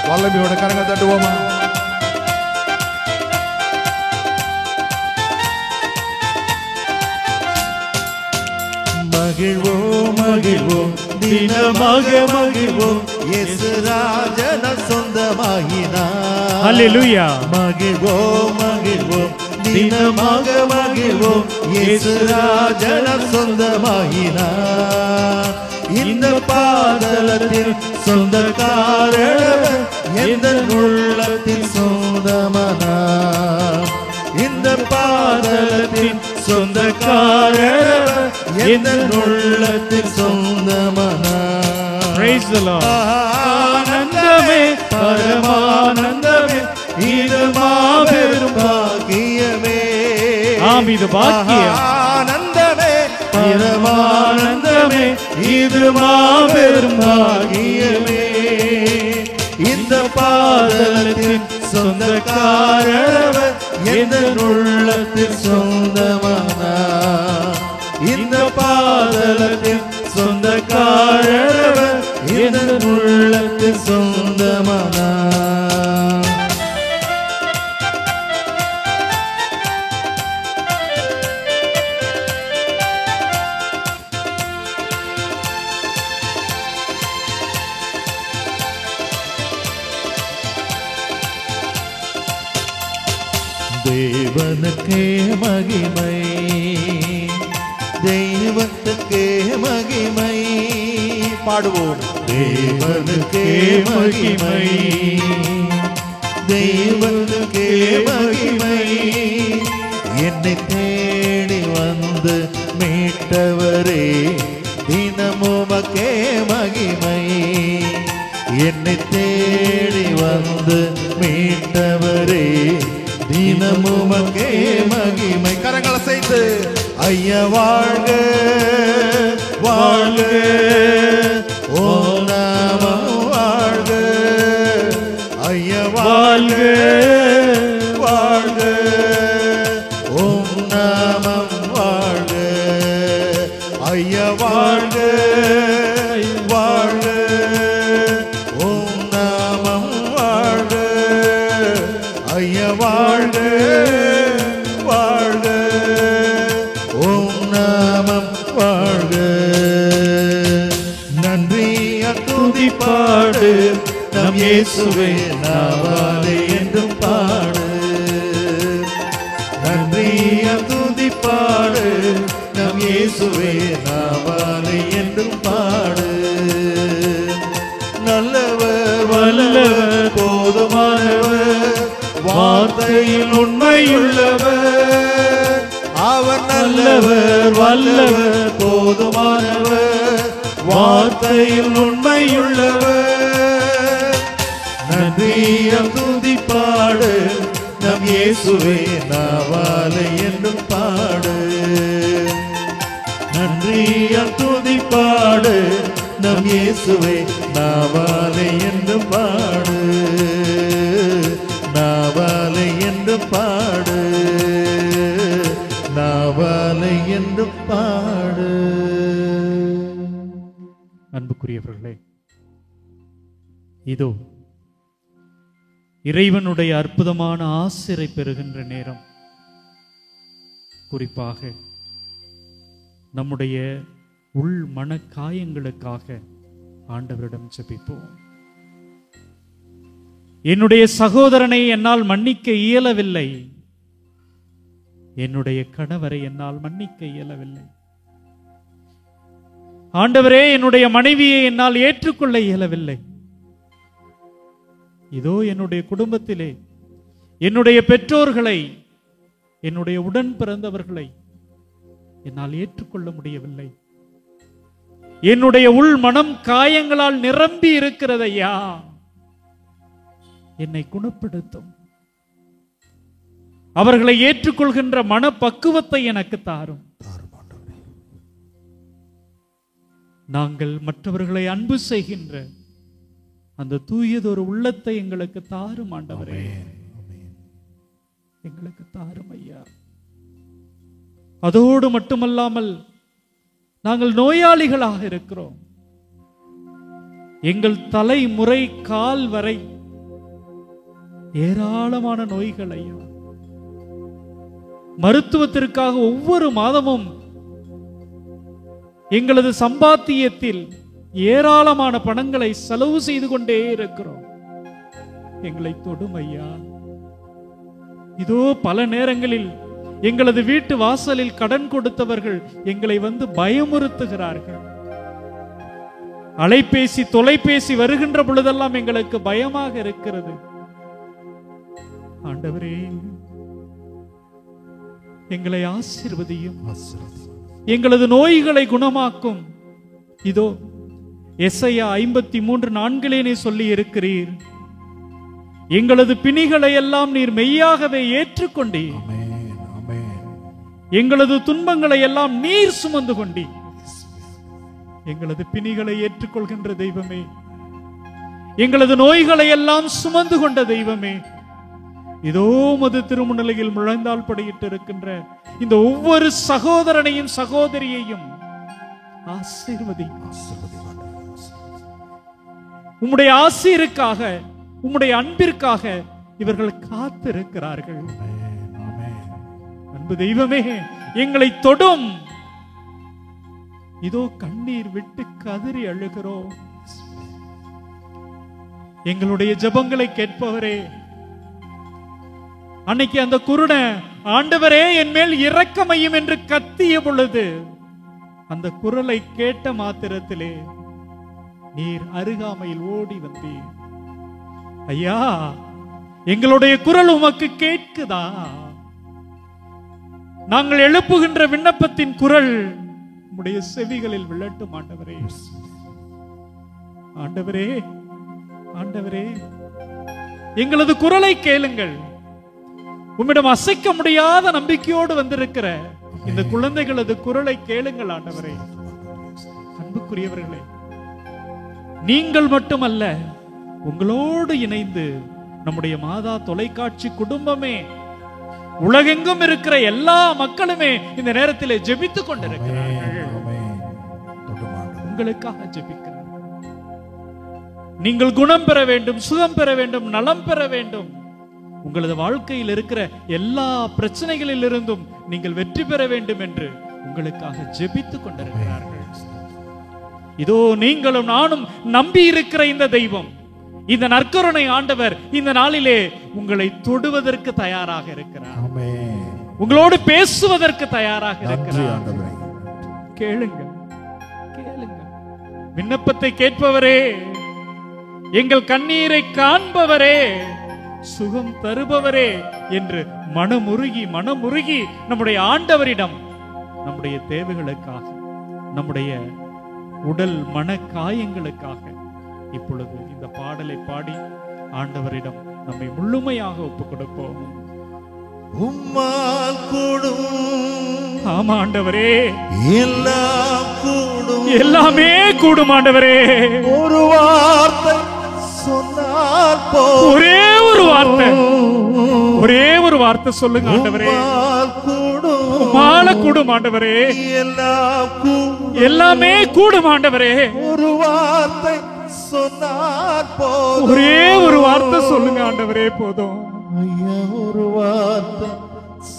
வல்லமையோட கரங்கள் தட்டுவோமா? மகிழ்வோம் மகிழ்வோம் தினமாக மகிழ்வோம் இயேசு ராஜன சொந்தமாகினார். ஹல்லேலூயா. மகிழ்வோம் மகிழ்வோம் தினமாக மகிழ்வோம் இயேசு ராஜன சொந்தமாகினார். இந்த பாதலத்தில் சொந்தக்காரர் எந்த உள்ளத்தில் சொந்தமானார். இந்த பாதலத்தில் சொந்தக்காரர் எந்த உள்ளத்தில் சொந்தமானார். Praise the Lord. ஆனந்தமே பரமானந்தமே இது மாபெரும் பாக்கியமே. ஆம், இது பாக்கியம். ஆனந்தமே பரமானந்தமே இது மாபெரும் பாக்கியமே. இந்த பாதலத்தின் சொந்தக்காரர் எந்த உள்ளத்தில் சொந்தமானார். இந்த பாதலத்தின் சொந்தக்காரர் எந்த உள்ளத்தில் சொந்தமானார். தேவனுக்கே மகிமை, தெய்வத்துக்கே மகிமை. பாடுவோம். தேவனுக்கே மகிமை, தெய்வத்துக்கே மகிமை. என்னை தேடி வந்து மீட்டவரே தினமுமக்கே மகிமை. என்னை தேடி வந்து மீட்டவரே தினமுமக்கே மகிமை. கரங்களை செய்து ஐயா வாழ்க வாழ்க ஓம் நாமம் வாழ்க. ஐயா வாழ்க வாழ்க ஓம் நாமம் வாழ்க. ஐயா வாழ்க வாழ்க ஓம் நாமம் வாழ்க. ஐயா வாழ்க வாழ்க ஓம் நாமம் வாழ்க. நன்றி துதி பாடு நம் இயேசுவே நாவாலே என்றும் பாடு. நன்றி துதி பாடு நம் இயேசுவே நாவாலே என்றும் பாடு. நல்லவர் வல்லவர் போதுமானவர் வார்த்தையில் உண்மையுள்ளவர். அவர் நல்லவர் வல்லவர் போதுமானவர் வார்த்தையில் உண்மையுள்ளவர். நன்றியம் துதி பாடு நம் இயேசுவே நாவாலே என்றும் பாடு. நன்றியம் துதி பாடு நம் இயேசுவே நாவாலே என்றும் பாடு. நாவாலே என்று பாடு, நாவாலே என்று பாடு. அன்புக்குரியவர்களே, இதோ இறைவனுடைய அற்புதமான ஆசிரை பெறுகின்ற நேரம். குறிப்பாக நம்முடைய உள் மன காயங்களுக்காக ஆண்டவரிடம் ஜெபிப்போம். என்னுடைய சகோதரனை என்னால் மன்னிக்க இயலவில்லை, என்னுடைய கணவரை என்னால் மன்னிக்க இயலவில்லை. ஆண்டவரே, என்னுடைய மனைவியை என்னால் ஏற்றுக்கொள்ள இயலவில்லை. இதோ என்னுடைய குடும்பத்திலே என்னுடைய பெற்றோர்களை, என்னுடைய உடன் பிறந்தவர்களை என்னால் ஏற்றுக்கொள்ள முடியவில்லை. என்னுடைய உள் மனம் காயங்களால் நிரம்பி இருக்கிறதையா, என்னை குணப்படுத்தும். அவர்களை ஏற்றுக்கொள்கின்ற மனப்பக்குவத்தை எனக்கு தாரும். நாங்கள் மற்றவர்களை அன்பு செய்கின்ற அந்த தூயதொரு உள்ளத்தை எங்களுக்கு தாரும் ஆண்டவரே, எங்களுக்கு தாரும் ஐயா. அதோடு மட்டுமல்லாமல் நாங்கள் நோயாளிகளாக இருக்கிறோம். எங்கள் தலைமுறை கால் வரை ஏராளமான நோய்கள் ஐயா. மருத்துவத்திற்காக ஒவ்வொரு மாதமும் எங்களது சம்பாத்தியத்தில் ஏராளமான பணங்களை செலவு செய்து கொண்டே இருக்கிறோம். எங்களை தொடும் ஐயா. இதோ பல நேரங்களில் எங்களது வீட்டு வாசலில் கடன் கொடுத்தவர்கள் எங்களை வந்து பயமுறுத்துகிறார்கள். அலைபேசி தொலைபேசி வருகின்ற பொழுதெல்லாம் எங்களுக்கு பயமாக இருக்கிறது. ஆண்டவரே, எங்களை ஆசீர்வதியும், எங்களது நோய்களை குணமாக்கும். இதோ எசையா 53:4 சொல்லி இருக்கிறீர், எங்களது பிணிகளை எல்லாம் நீர் மெய்யாகவே ஏற்றுக்கொண்டீர், எங்களது துன்பங்களை எல்லாம் நீர் சுமந்து கொண்டீர். எங்களது பிணிகளை ஏற்றுக்கொள்கின்ற தெய்வமே, எங்களது நோய்களை எல்லாம் சுமந்து கொண்ட தெய்வமே, இதோ உமது திருமுன்னிலையில் முழந்தாள் படியிட்டு இருக்கின்ற இந்த ஒவ்வொரு சகோதரனையும் சகோதரியையும் ஆசீர்வதி. உம்முடைய ஆசீருக்காக, உம்முடைய அன்பிற்காக இவர்கள் காத்திருக்கிறார்கள். அன்பு தெய்வமே, எங்களை தொடும். இதோ கண்ணீர் விட்டு கதறி அழுகிறோம். எங்களுடைய ஜெபங்களை கேட்பவரே, அன்னைக்கு அந்த குருடன் ஆண்டவரே என் மேல் இரக்கமையும் என்று கத்திய பொழுது அந்த குரலை கேட்ட மாத்திரத்திலே நீர் அருகாமையில் ஓடி வந்தீர். ஐயா, எங்களுடைய குரல் உமக்கு கேட்குதா? நாங்கள் எழுப்புகின்ற விண்ணப்பத்தின் குரல் உம்முடைய செவிகளில் விழட்டும். ஆண்டவரே, ஆண்டவரே, ஆண்டவரே, எங்களது குரலை கேளுங்கள். உம்மிடம் அசைக்க முடியாத நம்பிக்கையோடு வந்திருக்கிற இந்த குழந்தைகளது குரலை கேளுங்கள். ஆண்டவரே, அன்புக்குரியவர்களே, நீங்கள் மட்டுமல்ல, உங்களோடு இணைந்து நம்முடைய மாதா தொலைக்காட்சி குடும்பமே, உலகெங்கும் இருக்கிற எல்லா மக்களுமே இந்த நேரத்தில் ஜெபித்துக் கொண்டிருக்கிறார்கள். உங்களுக்காக ஜெபிக்கிறார்கள். நீங்கள் குணம் பெற வேண்டும், சுகம் பெற வேண்டும், நலம் பெற வேண்டும். உங்களது வாழ்க்கையில் இருக்கிற எல்லா பிரச்சனைகளில் இருந்தும் நீங்கள் வெற்றி பெற வேண்டும் என்று உங்களுக்காக ஜெபித்துக் கொண்டிருக்கிறார்கள். இதோ நீங்களும் நானும் நம்பி இருக்கிற இந்த தெய்வம், இந்த நற்கருணை ஆண்டவர் இந்த நாளிலே உங்களை தொடுவதற்கு தயாராக இருக்கிறார். உங்களோடு பேசுவதற்கு தயாராக இருக்கிறார். கேளுங்கள், கேளுங்கள். விண்ணப்பத்தை கேட்பவரே, எங்கள் கண்ணீரை காண்பவரே, சுகம் தருபவரே என்று மனமுருகி மனமுருகி நம்முடைய ஆண்டவரிடம் நம்முடைய தேவைகளுக்காக, நம்முடைய உடல் மன காயங்களுக்காக இப்பொழுது இந்த பாடலை பாடி ஆண்டவரிடம் நம்மை முழுமையாக ஒப்புக் கொடுப்போம். உம்மால் கூடும். ஆமா ஆண்டவரே, எல்லாம் கூடும், எல்லாமே கூடும் ஆண்டவரே. ஒரு வார்த்தை சொன்னால் ஒரே ஒரு வார்த்தை, ஒரே ஒரு வார்த்தை சொல்லுங்க ஆண்டவரே. உம்மால கூடும் ஆண்டவரே, எல்லாம் கூடும், எல்லாமே கூடும் ஆண்டவரே. ஒரு வார்த்தை சொன்னால் போதும், ஒரே ஒரு வார்த்தை சொல்லுங்க ஆண்டவரே, போதும் ஐயா. ஒரு வார்த்தை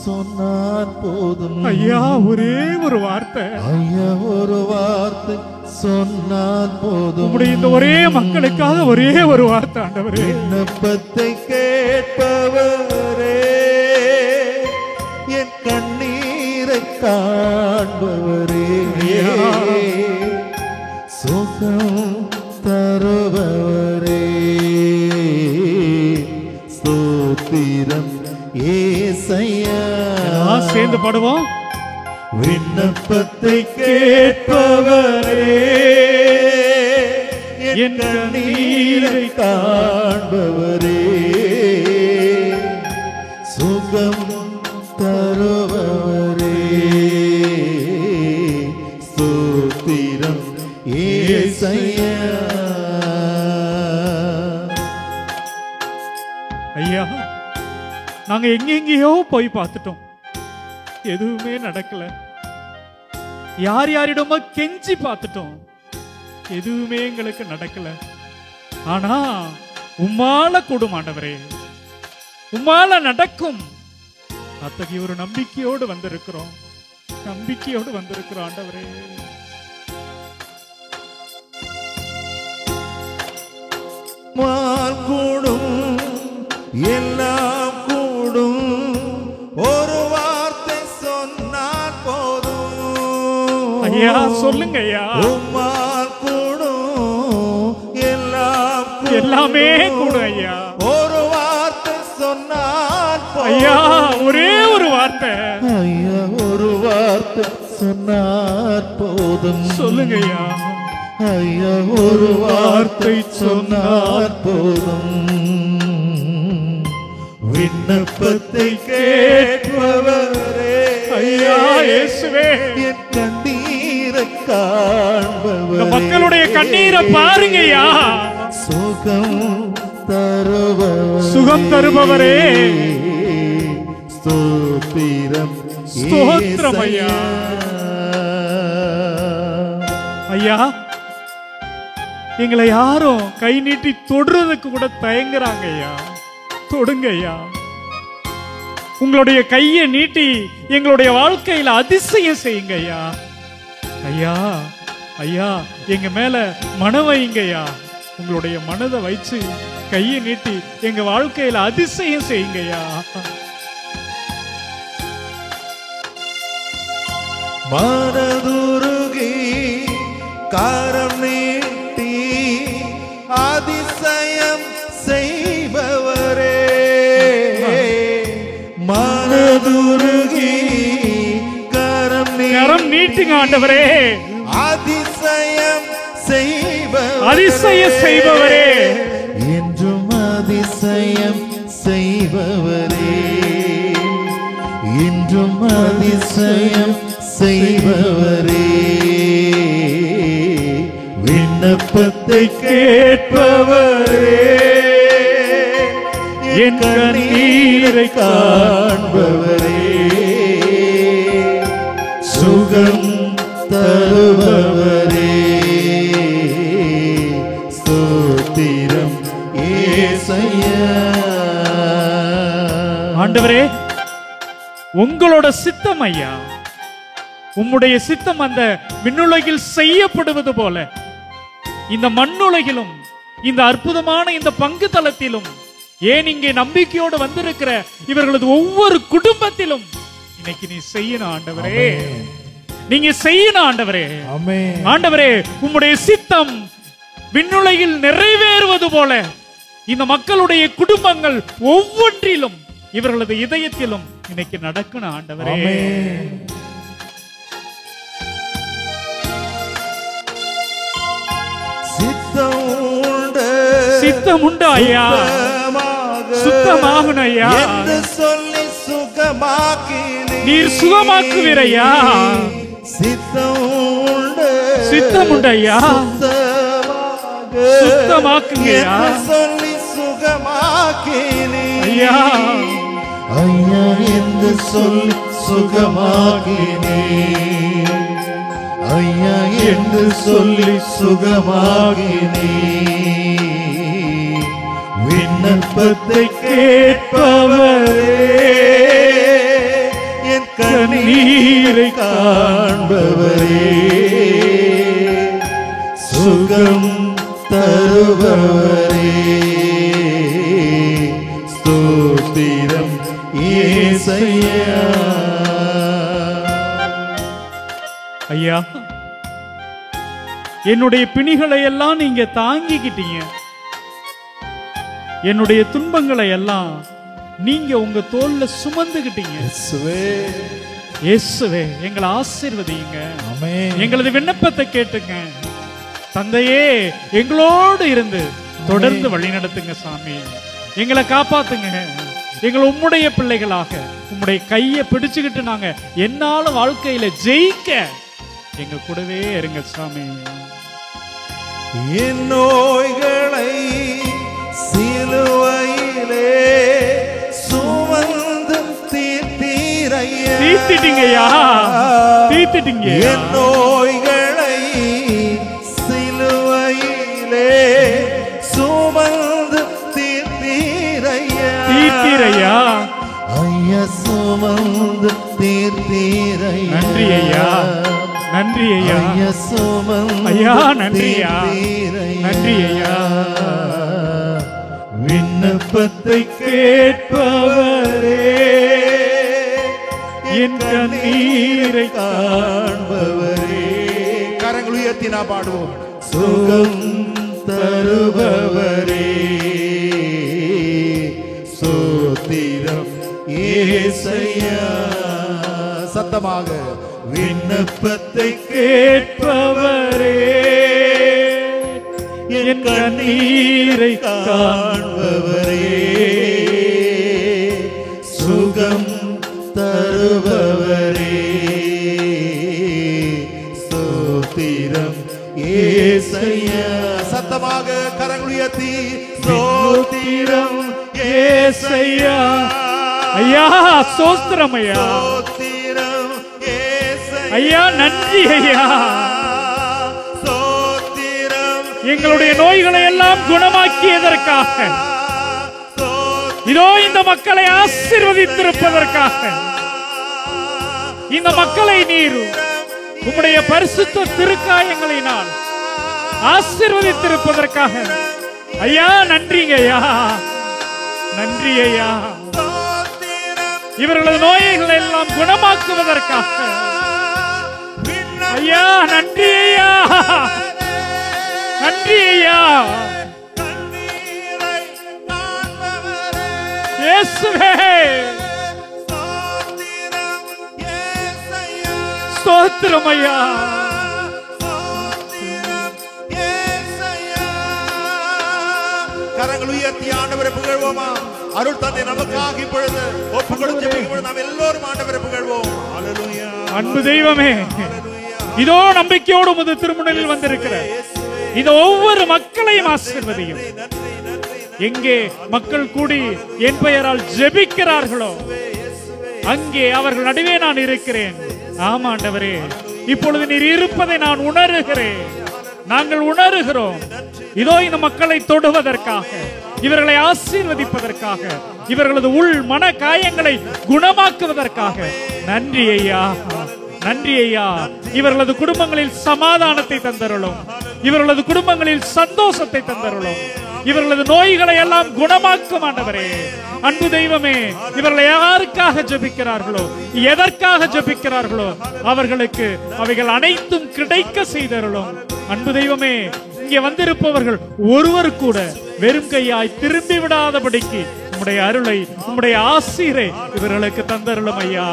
சொன்னால் போதும் ஐயா, ஒரே ஒரு வார்த்தை ஐயா. ஒரு வார்த்தை சொன்னால் போதும். உம்முடைய இந்த ஒரே மக்களுக்காக ஒரே ஒரு வார்த்தை ஆண்டவரே. விண்ணப்பத்தை கேட்பவரே, என் கண்ணீரை காண்பவரே, சுகம் தருபவரே, ஸ்தோத்திரம் ஏசையா. சேர்ந்து பாடுவோம். விண்ணப்பத்தை கேட்பவரே, என் கண்ணீரை காண்பவரே, சுகம் தருபவரே, ஸ்தோத்திரம் ஏசையா. ஐயா, நாங்க எங்கெங்கேயோ போய் பார்த்துட்டோம், எதுவுமே நடக்கல. யார் யாரிடமோ கெஞ்சி பார்த்துட்டோம், எதுவுமே எங்களுக்கு நடக்கல. ஆனா உம்மால கூடும் ஆண்டவரே, உம்மால நடக்கும். அத்தகைய ஒரு நம்பிக்கையோடு வந்திருக்கிறோம், நம்பிக்கையோடு வந்திருக்கிறோம் ஆண்டவரே. மால் கூடும் எல்லாம் கூடும் ஒரு வார்த்தை சொன்னால் போதும். ஐயா சொல்லுங்க ஐயா. உம்மால் கூடும் எல்லாம் எல்லாமே கூடும் ஐயா. ஒரு வார்த்தை சொன்னால் போதும். ஐயா ஒரே ஒரு வார்த்தை. ஐயா ஒரு வார்த்தை சொன்னால் போதும். சொல்லுங்க ஐயா. ஐயா ஒரு வார்த்தை சொன்னால் போதும். விண்ணப்பத்தை கேட்பவரே ஐயா இயேசுவே, என் கண்ணீரை காண்பவரே, இந்த மக்களுடைய கண்ணீரை பாருங்க ஐயா. சுகம் தருபவரே, சுகம் தருபவரே, ஸ்தோத்திரம் ஸ்தோத்திரம் ஐயா. ஐயா எங்களை யாரும் கை நீட்டி தொடுறதுக்கு கூட தயங்குறாங்க ஐயா. தொடுங்க ஐயா. உங்களுடைய கையை நீட்டி எங்களுடைய வாழ்க்கையில அதிசயம் செய்யுங்க ஐயா. ஐயா ஐயா எங்க மேல மனம் வைங்க ஐயா. உங்களுடைய மனதை வைச்சு கையை நீட்டி எங்க வாழ்க்கையில அதிசயம் செய்யுங்க ஐயா. மனதுருகி கரம் நீட்டி அதிசயம் செய்பவரே, மனதுருகி கரம் நீட்டுங்க ஆண்டவரே. அதிசயம் செய்பவரே, அதிசயம் செய்பவரே, என்றும் அதிசயம் செய்பவரே, இன்றும் அதிசயம் செய்பவரே, விண்ணப்பத்தை கேட்பவரே, என் கண்ணீரை காண்பவரே, சுகம் தருபவரே, ஸ்தோத்திரம் ஏசையா. ஆண்டவரே உங்களோட சித்தம் ஐயா, உம்முடைய சித்தம் அந்த விண்ணுலகில் செய்யப்படுவது போல இந்த மண்ணுலகிலும் இந்த அற்புதமான இந்த பங்கு தளத்திலும், ஏன் இங்கே நம்பிக்கையோடு வந்திருக்கிற இவர்களது ஒவ்வொரு குடும்பத்திலும் இன்னைக்கு நீ செய்யணும் ஆண்டவரே. நீங்க செய்யணும் ஆண்டவரே. ஆண்டவரே உம்முடைய சித்தம் விண்ணுலகில் நிறைவேறுவது போல இந்த மக்களுடைய குடும்பங்கள் ஒவ்வொன்றிலும் இவர்களது இதயத்திலும் இன்னைக்கு நடக்கணும் ஆண்டவரே. சித்தம் உண்டு ஐயா, சுத்தமாகணும் ஐயா. சொல்லி சுகமாக்கி நீர் சுகமாக்குவீர் ஐயா. சித்தம் உண்டு ஐயா, சுத்தமாக்குங்க சொல்லி சுகமாக்கி ஐயா. ஐயா என்று சொல்லி சுகமாகினே, ஐயா என்று சொல்லி சுகமாகினே, விண்ணப்பத்தை கேட்பவரே, என் கண்ணீரை காண்பவரே, சுகம் தருபவரே, ஸ்தோத்திரம் ஏசையா. ஐயா என்னுடைய பிணிகளை எல்லாம் நீங்க தாங்கிக்கிட்டீங்க, என்னுடைய துன்பங்களை எல்லாம் நீங்க உங்க தோல்ல சுமந்துகிட்டீங்க. இயேசுவே எங்களை ஆசீர்வதிங்க, எங்களது விண்ணப்பத்தை கேட்டுங்க தந்தையே. எங்களோடு இருந்து தொடர்ந்து வழி நடத்துங்க சாமி, எங்களை காப்பாத்துங்க. எங்களை உம்முடைய பிள்ளைகளாக உம்முடைய கையை பிடிச்சுக்கிட்டு நாங்க என்னால வாழ்க்கையில ஜெயிக்க எங்க கூடவே இருங்க சாமி. என் நோய்களை சிலுவையிலே சுமந்து தீர்த்திட்டீங்கய்யா, தீர்த்திட்டீங்க. என் நோய்களை சிலுவையிலே சுமந்து தீர்த்தீரையா, தீர்த்தீரையா. ஐயா சுமந்து தீர்த்தீரையா. நன்றி ஐயா, நன்றி ஐயா. ஐயா சுமந்து ஐயா நன்றி ஐயா, நன்றி ஐயா. விண்ணப்பத்தை கேட்பவரே, என் கண்ணீரை காண்பவரே. கரங்கள் உயர்த்தி நான் பாடுவோம். சுகம் தருபவரே, சோத்திரம் ஏசையா. சத்தமாக விண்ணப்பத்தை கேட்பவரே, என் கண்ணீரை காண்பவரே, சுகம் தருபவரே, சோத்திரம் ஏசையா. சத்தமாக கரங்கள் உயர்த்தி ஸ்தோத்திரம் ஏசையா. ஐயா ஸ்தோத்திரம் ஐயா, சோத்திரம் ஏசையா. ஐயா நன்றி ஐயா. சோத்திரம் எங்களுடைய நோய்களை எல்லாம் குணமாக்கியதற்காக, இதோ இந்த மக்களை ஆசீர்வதித்திருப்பதற்காக, இந்த மக்களை நீர் உம்முடைய பரிசுத்த திருக்காயங்களினால் ஆசீர்வதித்திருப்பதற்காக ஐயா நன்றிங்க ஐயா, நன்றி ஐயா. இவர்களது நோய்களை எல்லாம் குணமாக்குவதற்காக ஐயா நன்றி ஐயா, நன்றி ஐயா. இயேசுவே ஸ்தோத்திரம் ஐயா. கரங்கள் உயர்த்தி ஆண்டவரை புகழ்வோமா? அருள் தந்தை நமக்காக இப்பொழுது ஒப்பு கொடுத்து நாம் எல்லோரும் ஆண்டவரை புகழ்வோம். ஹல்லேலூயா. அன்பு தெய்வமே, இதோ நம்பிக்கையோடு உமது திருமுனையில் வந்திருக்கிற இந்த ஒவ்வொரு மக்களையும் ஆசீர்வதியும். எங்கே மக்கள் கூடி என் பெயரால் ஜெபிக்கிறார்களோ அங்கே அவர்கள் நடுவே நான் இருக்கிறேன். ஆமா ஆண்டவரே, இப்பொழுது நீர் இருப்பதை நான் உணர்கிறேன், நாங்கள் உணர்கிறோம். இதோ இந்த மக்களை தொடுவதற்காக, இவர்களை ஆசீர்வதிப்பதற்காக, இவர்களது உள் மன காயங்களை குணமாக்குவதற்காக நன்றி ஐயா, நன்றி ஐயா. இவர்களது குடும்பங்களில் சமாதானத்தை தந்தருளும், இவர்களது குடும்பங்களில் சந்தோஷத்தை தந்தருளும், இவர்களது நோய்களை எல்லாம் குணமாக்கும் ஆண்டவரே. அன்பு தெய்வமே, இவர்களை யாருக்காக ஜெபிக்கிறார்களோ, எதற்காக ஜெபிக்கிறார்களோ அவர்களுக்கு அவைகள் அனைத்தும் கிடைக்க செய்தருளும். அன்பு தெய்வமே, இங்கே வந்திருப்பவர்கள் ஒருவர் கூட வெறும் கையாய் திரும்பி விடாதபடிக்கு உம்முடைய அருளை, உம்முடைய ஆசீரை இவர்களுக்கு தந்தருளும் ஐயா.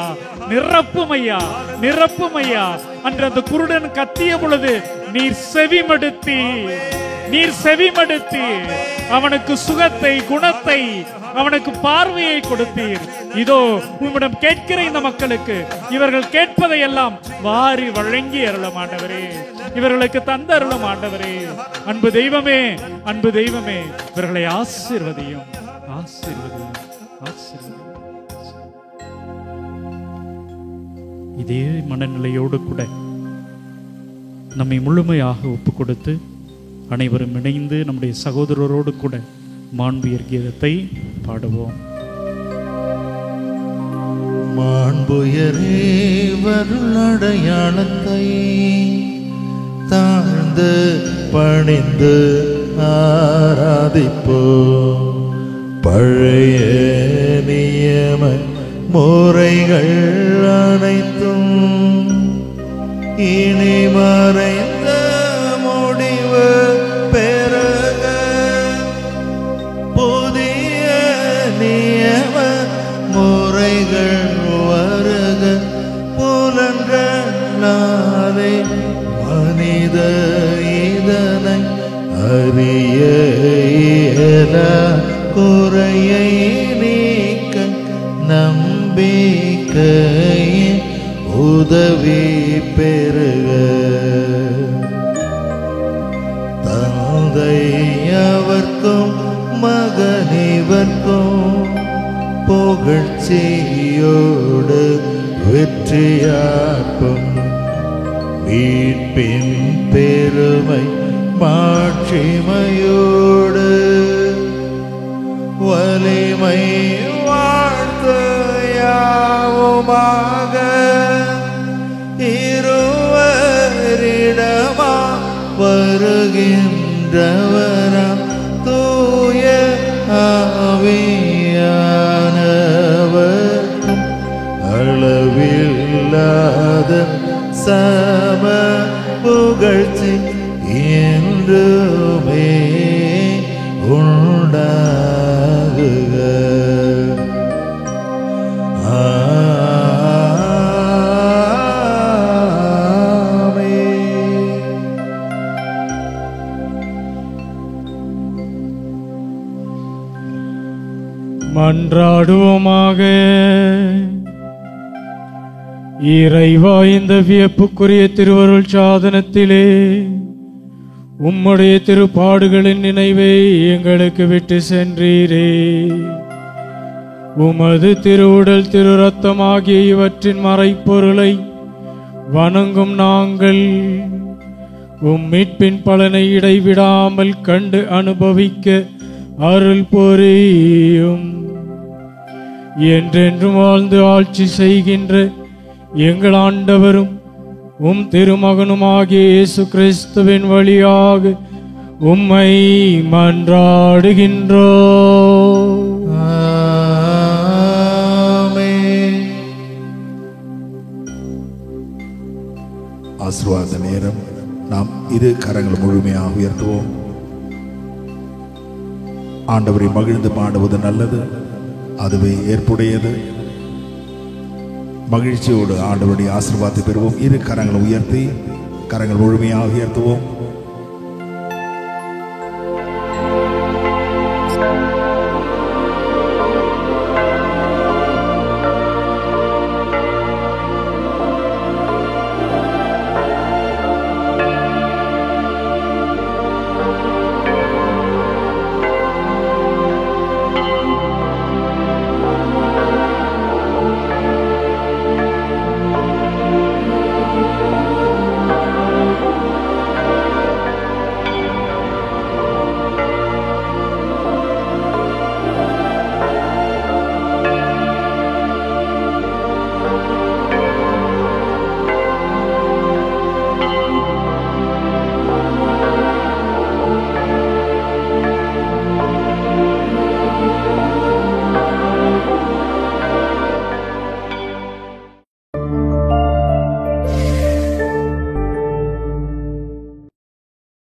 நிரப்பும் ஐயா, நிரப்பும் ஐயா. அன்று அந்த குருடன் கத்திய பொழுது நீர் செவிமடுத்தி, நீர் செவிமடுத்தி அவனுக்கு சுகத்தை, குணத்தை, அவனுக்கு பார்வையை கொடுத்தீர். இதோ உம்மிடம் கேட்கிற இந்த மக்களுக்கு இவர்கள் கேட்பதை எல்லாம் வாரி வழங்கி அருளும் ஆண்டவரே, இவர்களுக்கு தந்த அருளும் ஆண்டவரே. அன்பு தெய்வமே, அன்பு தெய்வமே, இவர்களை ஆசீர்வதியும், ஆசீர்வதியும், ஆசீர்வதியும். இதே மனநிலையோடு கூட நம்மை முழுமையாக ஒப்பு கொடுத்து அனைவரும் இணைந்து நம்முடைய சகோதரரோடு கூட மாண்பியர் கீதத்தை பாடுவோம். மாண்புயரே வருளடையாளத்தை தாழ்ந்து பணிந்து ஆராதிப்போ. பழைய நியம முறைகள் அனைத்தும் இனி மறைந்த முடிவு பெருக. புதிய நியம முறைகள் வருக. புலன்களாலே மனித இதனை அறிய இயலா. குறையை நீக்க நம்பிக்கையின் உதவி பெருக. தந்தை அவர்க்கும் மகனிவர்க்கும் புகழ்ச்சியோடு வெற்றியாக்கும். மீட்பின் பெருமை மாட்சிமையோடு வலிமை வாழ்த்து யாவுமாக. இருவரிடமா வருகின்றவரா தூய இல்லாத சம புகழ்ச்சி என்றுமே உண்டாகுக. மன்றாடுவோமாக. இறைவா, இந்த வியப்புக்குரிய திருவருள் சாதனத்திலே உம்முடைய திருப்பாடுகளின் நினைவை எங்களுக்கு விட்டு சென்றீரே. உமது திருவுடல் திரு ரத்தமாகிய இவற்றின் மறைப்பொருளை வணங்கும் நாங்கள் உம் மீட்பின் பலனை இடைவிடாமல் கண்டு அனுபவிக்க அருள் புரியும். என்றென்றும் வாழ்ந்து ஆட்சி செய்கின்ற எங்கள் ஆண்டவரும் உம் திருமகனுமாகிய இயேசு கிறிஸ்துவின் வழியாக உம்மை மன்றாடுகின்றோம். ஆசீர்வாத நேரம். நாம் இரு கரங்கள் முழுமையாக உயர்த்துவோம். ஆண்டவரை மகிழ்ந்து பாடுவது நல்லது, அதுவே ஏற்புடையது. மகிழ்ச்சியோடு ஆண்டவருடைய ஆசீர்வாதத்தை பெறுவோம். இரு கரங்களை உயர்த்தி கரங்கள் முழுமையாக உயர்த்துவோம்.